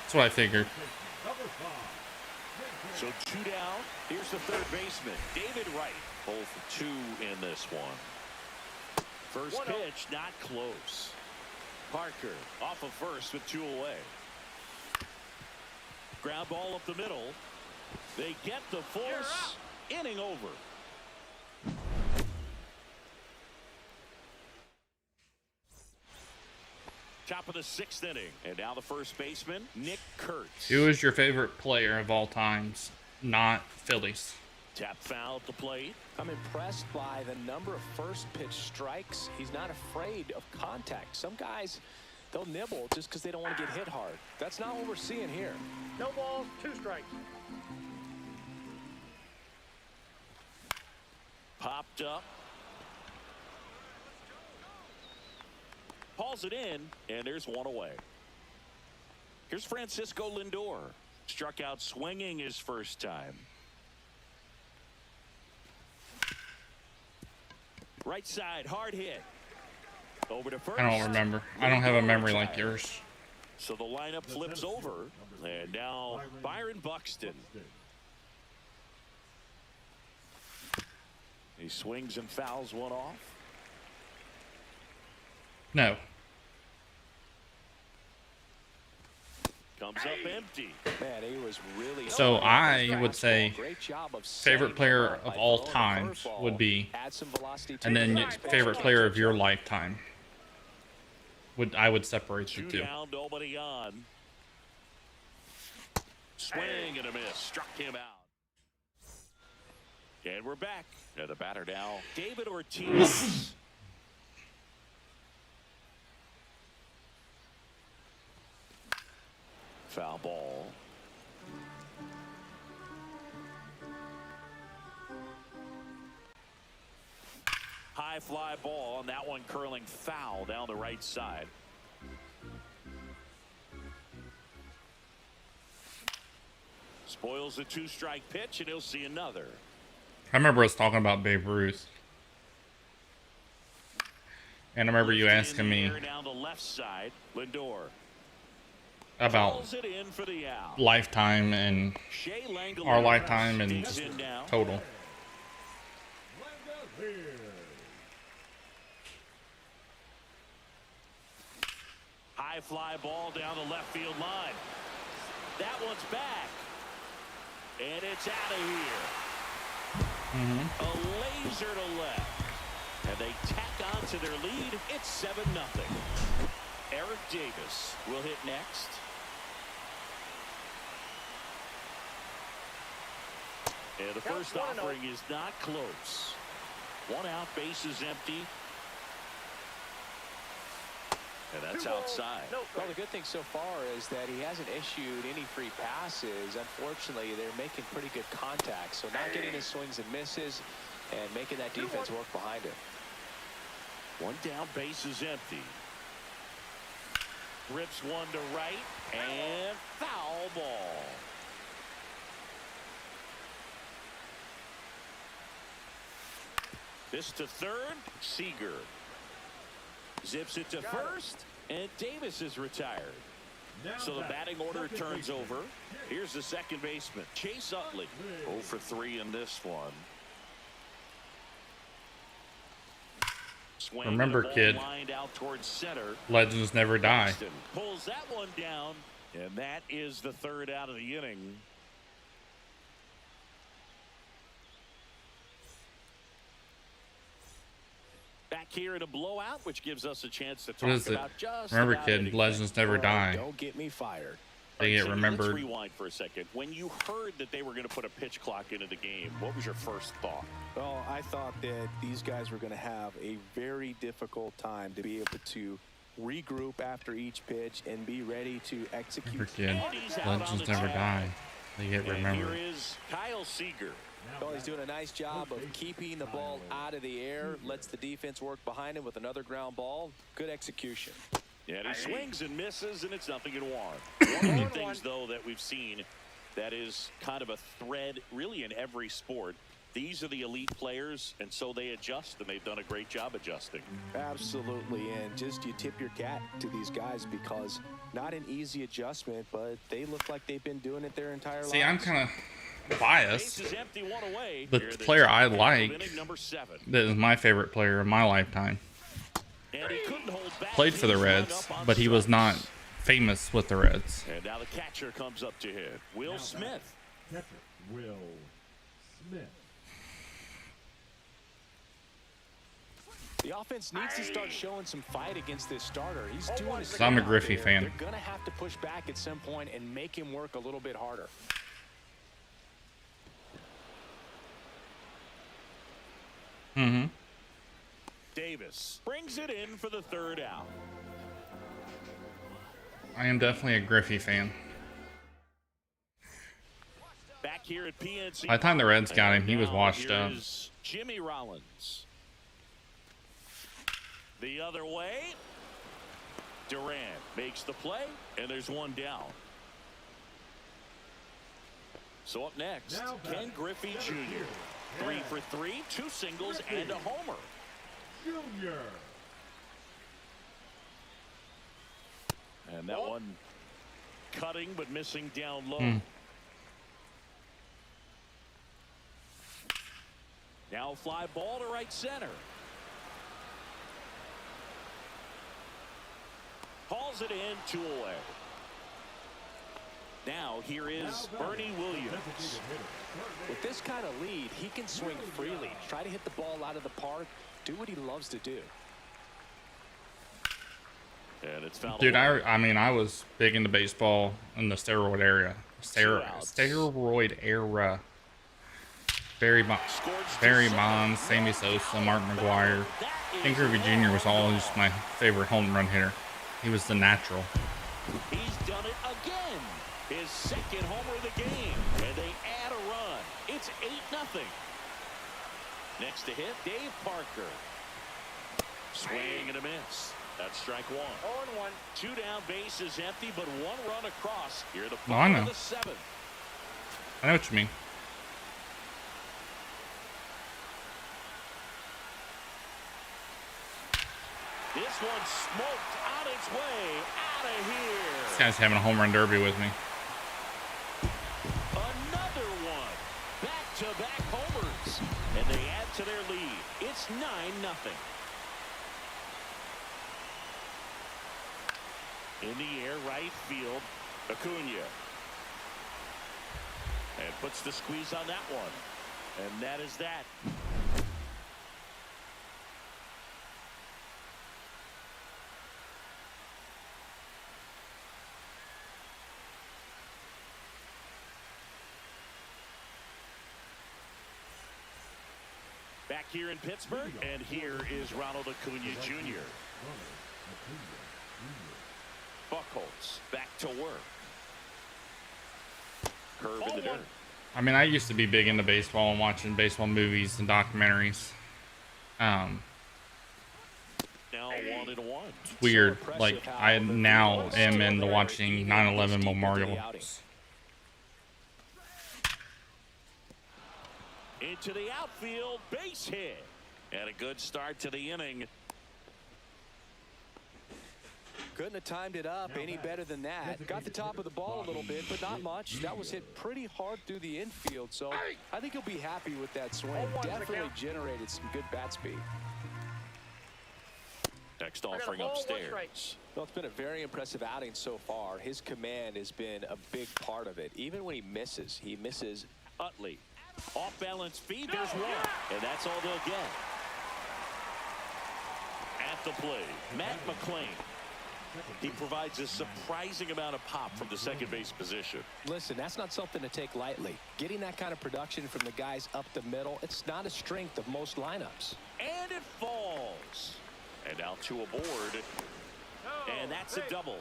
Speaker 1: That's what I figured.
Speaker 3: So 2 down. Here's the third baseman, David Wright. 0 for 2 in this one. First pitch, not close. Parker off of first with 2 away. Ground ball up the middle. They get the force. Inning over. Top of the 6th inning. And now the first baseman, Nick Kurtz.
Speaker 1: Who is your favorite player of all times? Not Phillies.
Speaker 3: Tap foul at the plate.
Speaker 4: I'm impressed by the number of first pitch strikes. He's not afraid of contact. Some guys, they'll nibble just because they don't want to get hit hard. That's not what we're seeing here.
Speaker 5: No balls, 2 strikes.
Speaker 3: Popped up. Hauls it in, and there's 1 away. Here's Francisco Lindor. Struck out swinging his first time. Right side, hard hit. Over to first.
Speaker 1: I don't remember. I don't have a memory like yours.
Speaker 3: So the lineup flips over, and now Byron Buxton. He swings and fouls one off.
Speaker 1: No.
Speaker 3: Comes up empty.
Speaker 4: Man, he was really.
Speaker 1: So I would say
Speaker 4: Great job of
Speaker 1: favorite player of all times would be,
Speaker 4: add some velocity to
Speaker 1: and
Speaker 4: the
Speaker 1: then
Speaker 4: next pitch.
Speaker 1: favorite player of your lifetime. I would separate the
Speaker 3: 2
Speaker 1: two.
Speaker 3: down, nobody on. Swing and a miss. Struck him out. And we're back. And the batter now, David Ortiz. foul ball. High fly ball, and that one curling foul down the right side. Spoils the 2-strike pitch, and he'll see another.
Speaker 1: I remember us talking about Babe Ruth. And I remember you asking me
Speaker 3: down the left side, Lindor
Speaker 1: about
Speaker 3: pulls it in for the out.
Speaker 1: lifetime and
Speaker 3: Shea Langolier
Speaker 1: our lifetime and
Speaker 3: digs
Speaker 1: just
Speaker 3: in now.
Speaker 1: total.
Speaker 3: High fly ball down the left field line. That one's back. And it's out of here. A laser to left. And they tack on to their lead. It's 7-0. Eric Davis will hit next. And the first offering is not close. 1 out, bases empty. And that's outside.
Speaker 4: Well, the good thing so far is that he hasn't issued any free passes. Unfortunately, they're making pretty good contact. So not getting his swings and misses and making that defense work behind him.
Speaker 3: 1 down, bases empty. Rips one to right and foul ball. This to third, Seager zips it to first, and Davis is retired. So the batting order turns over. Here's the second baseman, Chase Utley. 0 for 3 in this one. Swing
Speaker 1: Remember, kid,
Speaker 3: out towards center.
Speaker 1: legends never die.
Speaker 3: Boston pulls that one down, and that is the 3rd out of the inning. Back here in a blowout, which gives us a chance to talk
Speaker 1: What is it?
Speaker 3: about just
Speaker 1: Remember,
Speaker 3: about
Speaker 1: kid,
Speaker 3: anything.
Speaker 1: legends never die.
Speaker 4: Don't get me fired.
Speaker 1: They get
Speaker 3: Let's
Speaker 1: remembered.
Speaker 3: rewind for a second. When you heard that they were going to put a pitch clock into the game, what was your first thought?
Speaker 4: Well, I thought that these guys were going to have a very difficult time to be able to regroup after each pitch and be ready to execute.
Speaker 1: Remember, kid,
Speaker 3: And he's out on
Speaker 1: legends
Speaker 3: the
Speaker 1: never
Speaker 3: tag.
Speaker 1: die. They get
Speaker 3: And
Speaker 1: remembered.
Speaker 3: here is Kyle Seager.
Speaker 4: Well, he's doing a nice job of keeping the ball out of the air, lets the defense work behind him with another ground ball. Good execution.
Speaker 3: And he swings and misses, and it's 0-1. One of the things, though, that we've seen that is kind of a thread really in every sport, these are the elite players, and so they adjust, and they've done a great job adjusting.
Speaker 4: Absolutely, and just you tip your cap to these guys because not an easy adjustment, but they look like they've been doing it their entire lives.
Speaker 1: See, I'm kind of biased.
Speaker 3: Bases empty, 1 away.
Speaker 1: The
Speaker 3: Here in
Speaker 1: player I
Speaker 3: top half of
Speaker 1: like
Speaker 3: inning number 7.
Speaker 1: that is my favorite player of my lifetime.
Speaker 3: And he couldn't hold back.
Speaker 1: Played for the
Speaker 3: He's lined
Speaker 1: Reds,
Speaker 3: up on
Speaker 1: but he was
Speaker 3: strikes.
Speaker 1: not famous with the Reds.
Speaker 3: And now the catcher comes up to hit. Will Smith.
Speaker 6: Catcher, Will Smith.
Speaker 4: The offense needs to start showing some fight against this starter. He's doing his
Speaker 1: I'm a
Speaker 4: job
Speaker 1: Griffey
Speaker 4: there.
Speaker 1: fan.
Speaker 4: They're going to have to push back at some point and make him work a little bit harder. Davis
Speaker 3: Brings it in for the 3rd out.
Speaker 1: I am definitely a Griffey fan.
Speaker 3: Back here at PNC.
Speaker 1: By the time the Reds got him, he was
Speaker 3: Now
Speaker 1: washed
Speaker 3: here
Speaker 1: up.
Speaker 3: is Jimmy Rollins. The other way. Durant makes the play, and there's 1 down. So up next,
Speaker 6: Now
Speaker 3: Ken Griffey Jr. 3 for 3, 2 singles and a homer.
Speaker 6: Junior.
Speaker 3: And that one cutting but missing down low. Now fly ball to right center. Hauls it in, 2 away. Now here is Bernie Williams.
Speaker 4: With this kind of lead, he can swing freely, try to hit the ball out of the park, do what he loves to do.
Speaker 3: And it's fouled
Speaker 1: Dude,
Speaker 3: away.
Speaker 1: I mean, I was big into baseball in the steroid era. Steroid era. Barry Bonds, Sammy Sosa, Mark McGuire. Ken Griffey Jr. was always my favorite home run hitter. He was the natural.
Speaker 3: He's done it again. His second homer of the game. And they add a run. It's 8-0. Next to hit, Dave Parker. Swing and a miss. That's strike one.
Speaker 5: 0-1.
Speaker 3: 2 down, base is empty, but 1 run across. Here the
Speaker 1: No, I
Speaker 3: bottom
Speaker 1: know.
Speaker 3: of the 7th.
Speaker 1: I know what you mean.
Speaker 3: This one smoked on its way out of here.
Speaker 1: This guy's having a home run derby with me.
Speaker 3: Another one. Back-to-back homers. And they add to their lead. It's 9-0. In the air, right field, Acuna. And puts the squeeze on that one. And that is that. Back here in Pittsburgh, and here is Ronald Acuna Jr. Buchholz back to work. Curve in the dirt.
Speaker 1: I mean, I used to be big into baseball and watching baseball movies and documentaries.
Speaker 3: Now 1-1.
Speaker 1: It's weird. Like, I now am into watching 9/11 memorials.
Speaker 3: Into the outfield, base hit. And a good start to the inning.
Speaker 4: Couldn't have timed it up any better than that. Got the top of the ball a little bit, but not much. That was hit pretty hard through the infield, so I think he'll be happy with that swing. Definitely generated some good bat speed.
Speaker 3: Next offering upstairs.
Speaker 4: Well, it's been a very impressive outing so far. His command has been a big part of it. Even when he misses.
Speaker 3: Utley. Off balance speed, there's one. And that's all they'll get. At the plate, Matt McClain. He provides a surprising amount of pop from the second base position.
Speaker 4: Listen, that's not something to take lightly. Getting that kind of production from the guys up the middle, it's not a strength of most lineups.
Speaker 3: And it falls. And now 2 aboard. And that's a double.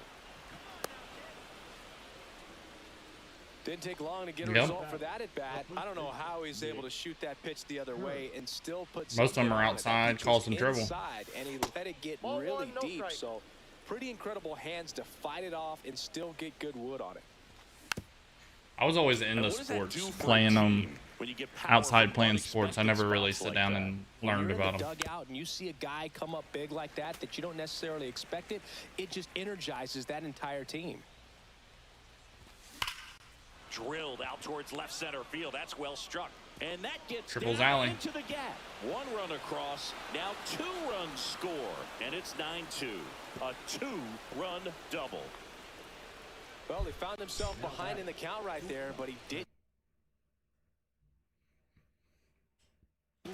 Speaker 4: Didn't take long to get a result for that at bat. I don't know how he's able to shoot that pitch the other way and still put.
Speaker 1: Most of them are outside, cause some trouble.
Speaker 4: And he let it get really deep. So pretty incredible hands to fight it off and still get good wood on it.
Speaker 1: I was always into sports, playing them outside, playing sports. I never really sit down and learned about them.
Speaker 4: Dugout and you see a guy come up big like that you don't necessarily expect it. It just energizes that entire team.
Speaker 3: Drilled out towards left center field. That's well struck. And that gets
Speaker 1: Triples
Speaker 3: down
Speaker 1: alley.
Speaker 3: into the gap. 1 run across. Now 2 runs score. And it's 9-2. A 2-run double.
Speaker 4: Well, they found themselves behind in the count right there, but he didn't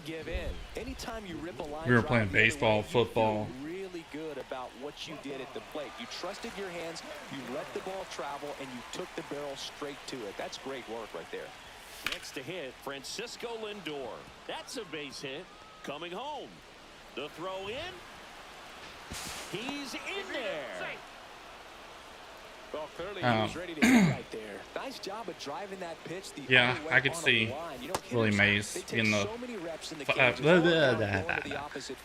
Speaker 4: give in. Anytime you rip a line,
Speaker 1: We were playing baseball, football.
Speaker 4: Really good about what you did at the plate. You trusted your hands, you let the ball travel, and you took the barrel straight to it. That's great work right there.
Speaker 3: Next to hit, Francisco Lindor. That's a base hit. Coming home. The throw in. He's in there.
Speaker 4: Well, clearly he was ready to hit right there. Nice job of driving that pitch the
Speaker 1: Yeah,
Speaker 4: other way
Speaker 1: I could
Speaker 4: on a
Speaker 1: see
Speaker 4: line.
Speaker 1: Willie Mays
Speaker 4: They take
Speaker 1: getting the
Speaker 4: so many reps in the
Speaker 1: the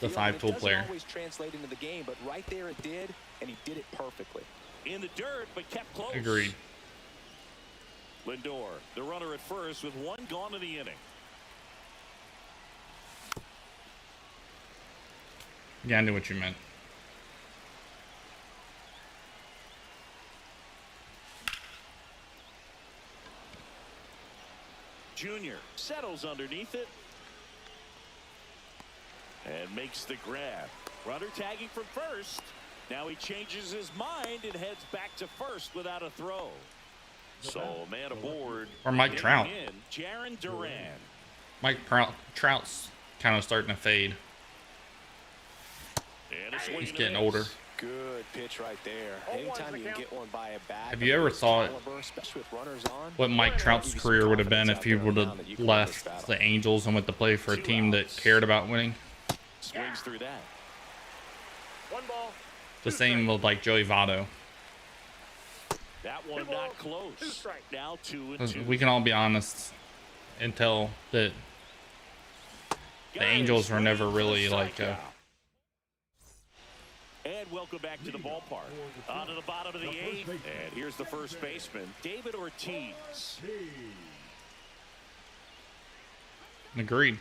Speaker 1: 5-tool player.
Speaker 4: Always translate into the game, but right there it did, and he did it perfectly.
Speaker 3: In the dirt, but kept close.
Speaker 1: Agreed.
Speaker 3: Lindor, the runner at first with 1 gone in the inning.
Speaker 1: Yeah, I knew what you meant.
Speaker 3: Junior settles underneath it and makes the grab. Runner tagging from first. Now he changes his mind and heads back to first without a throw. So man aboard.
Speaker 1: Or Mike Trout.
Speaker 3: In, Jarren Duran.
Speaker 1: Mike Trout's kind of starting to fade.
Speaker 3: And a swing
Speaker 1: He's
Speaker 3: and a
Speaker 1: getting
Speaker 3: miss.
Speaker 1: older.
Speaker 4: Good pitch right there. Anytime you can get one by a bat.
Speaker 1: Have you ever thought
Speaker 4: especially with runners on,
Speaker 1: what Mike Trout's career would have been if he would have left the Angels and went to play for a team that cared about winning?
Speaker 3: Swings through that.
Speaker 5: 1 ball.
Speaker 1: The same with like Joey Votto.
Speaker 3: That one not close. Now 2-2.
Speaker 1: We can all be honest and tell that the Angels were never really like a...
Speaker 3: And welcome back to the ballpark. On to the bottom of the 8th. And here's the first baseman, David Ortiz.
Speaker 1: Agreed.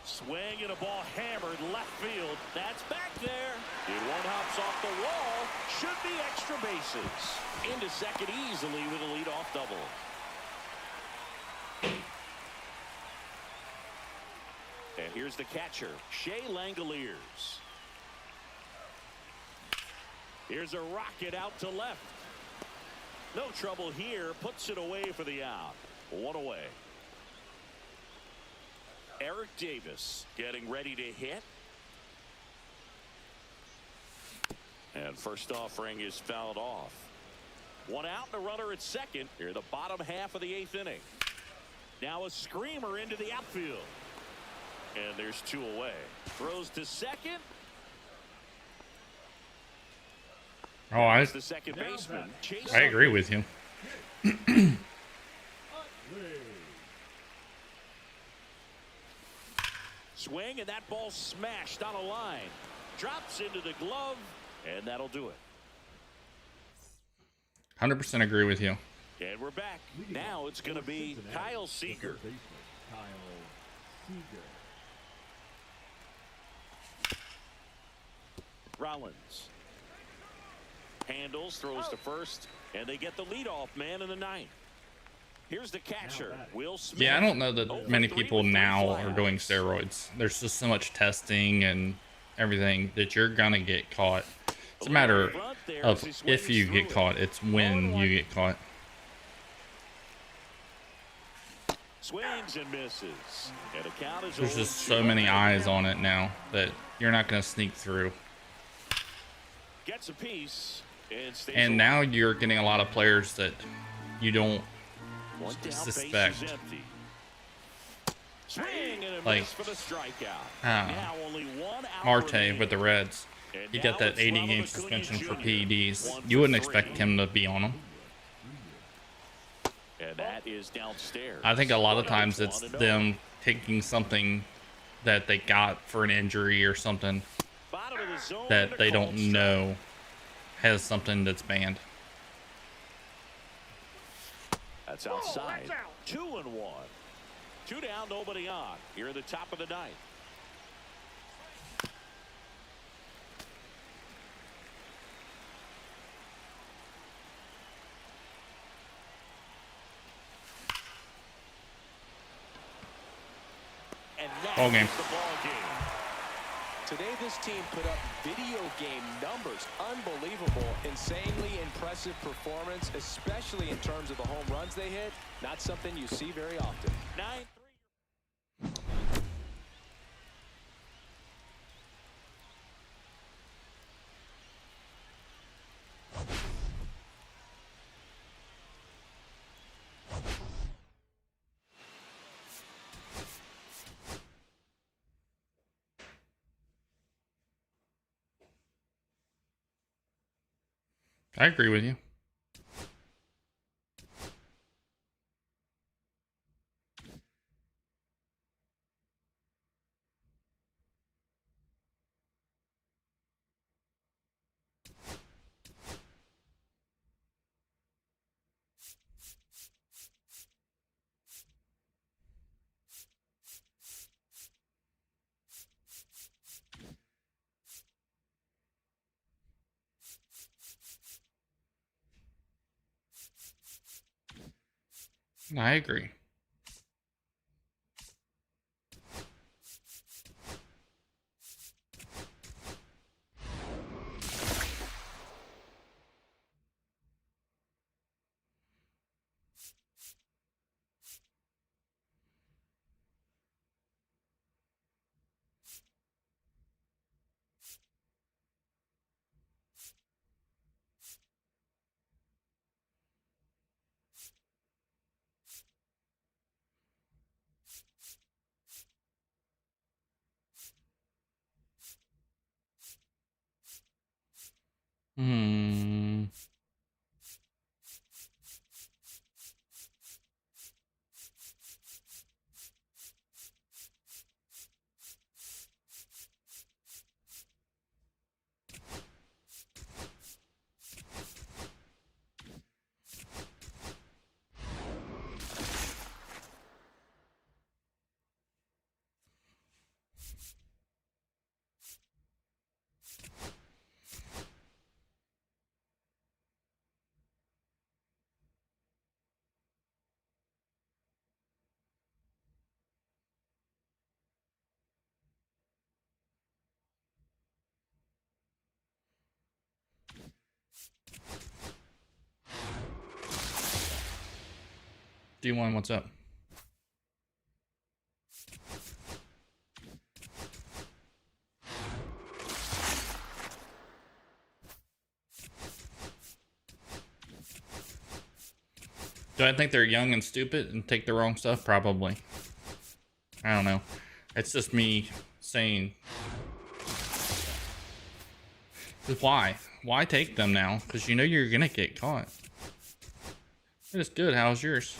Speaker 3: Swing and a ball hammered left field. That's back there. And one hops off the wall. Should be extra bases. Into second easily with a leadoff double. And here's the catcher, Shea Langoliers. Here's a rocket out to left. No trouble here. Puts it away for the out. One away. Eric Davis getting ready to hit. And first offering is fouled off. One out and a runner at second. Here the bottom half of the 8th inning. Now a screamer into the outfield. And there's 2 away. Throws to second.
Speaker 1: Oh,
Speaker 3: The second baseman.
Speaker 1: I agree with you.
Speaker 3: Swing, and that ball smashed on a line. Drops into the glove, and that'll do it.
Speaker 1: 100% agree with you.
Speaker 3: And we're back. Now it's going to be Kyle Seager. Rollins handles, throws to first, and they get the leadoff man in the 9th. Here's the catcher, Will Smith.
Speaker 1: Yeah, I don't know that many people now are doing steroids. There's just so much testing and everything that you're gonna get caught. It's a matter of if you get caught. It's when you get caught.
Speaker 3: Swings and misses. And the count is
Speaker 1: There's just so many eyes on it now that you're not gonna sneak through.
Speaker 3: Gets a piece and stays
Speaker 1: And
Speaker 3: alive.
Speaker 1: now you're getting a lot of players that you don't
Speaker 3: One down,
Speaker 1: suspect.
Speaker 3: base is empty. Swing and a
Speaker 1: Like,
Speaker 3: miss for the strikeout.
Speaker 1: I don't know.
Speaker 3: Now only 1 out
Speaker 1: Marte
Speaker 3: remaining.
Speaker 1: with the Reds.
Speaker 3: And
Speaker 1: He
Speaker 3: now
Speaker 1: got that
Speaker 3: it's
Speaker 1: 80
Speaker 3: Ronald
Speaker 1: game
Speaker 3: Acuna
Speaker 1: suspension for
Speaker 3: Jr.
Speaker 1: PEDs.
Speaker 3: 1
Speaker 1: You wouldn't
Speaker 3: for
Speaker 1: expect
Speaker 3: 3.
Speaker 1: him to be on them.
Speaker 3: And that is downstairs.
Speaker 1: I think a lot of
Speaker 3: 1-0,
Speaker 1: times it's
Speaker 3: 1-0.
Speaker 1: them taking something that they got for an injury or something
Speaker 3: Bottom of the zone and
Speaker 1: that
Speaker 3: a
Speaker 1: they
Speaker 3: called
Speaker 1: don't
Speaker 3: strike.
Speaker 1: know has something that's banned.
Speaker 3: That's outside. 2-1. 2 down, nobody on. Here in the top of the 9th. And
Speaker 1: Ball game.
Speaker 3: that's the ball game.
Speaker 4: Today, this team put up video game numbers. Unbelievable, insanely impressive performance, especially in terms of the home runs they hit. Not something you see very often.
Speaker 3: 9-3.
Speaker 1: I agree with you. I agree. D1, what's up? Do I think they're young and stupid and take the wrong stuff? Probably. I don't know. It's just me saying. Why? Why take them now? Because you know you're gonna get caught. It's good. How's yours?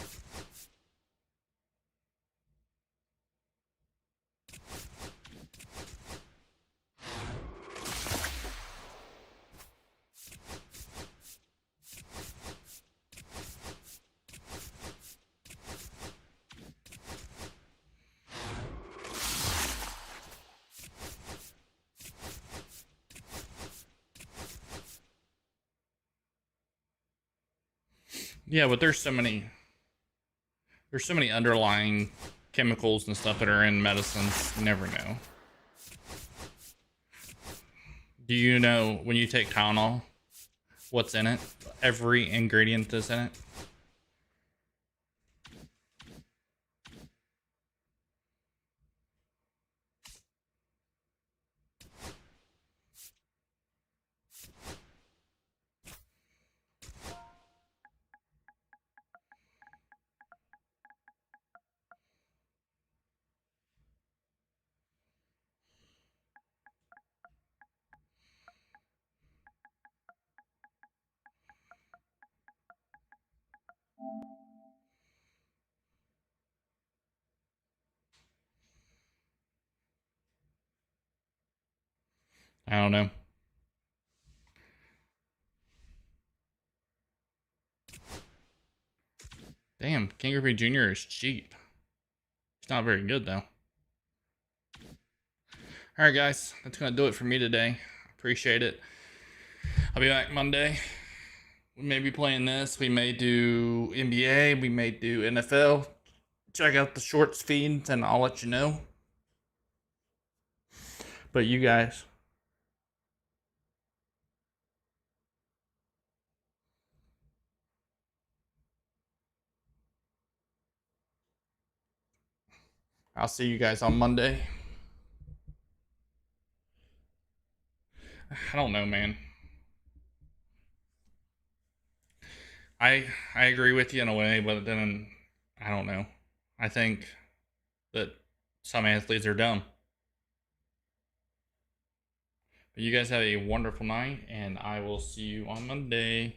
Speaker 1: Yeah, but there's so many underlying chemicals and stuff that are in medicines. You never know. Do you know when you take Tylenol, what's in it? Every ingredient that's in it? I don't know. Damn, King Griffey Jr. is cheap. It's not very good though. Alright guys, that's gonna do it for me today. Appreciate it. I'll be back Monday. We may be playing this. We may do NBA. We may do NFL. Check out the shorts feeds and I'll let you know. But you guys, I'll see you guys on Monday. I don't know, man. I agree with you in a way, but then I don't know. I think that some athletes are dumb. But you guys have a wonderful night, and I will see you on Monday.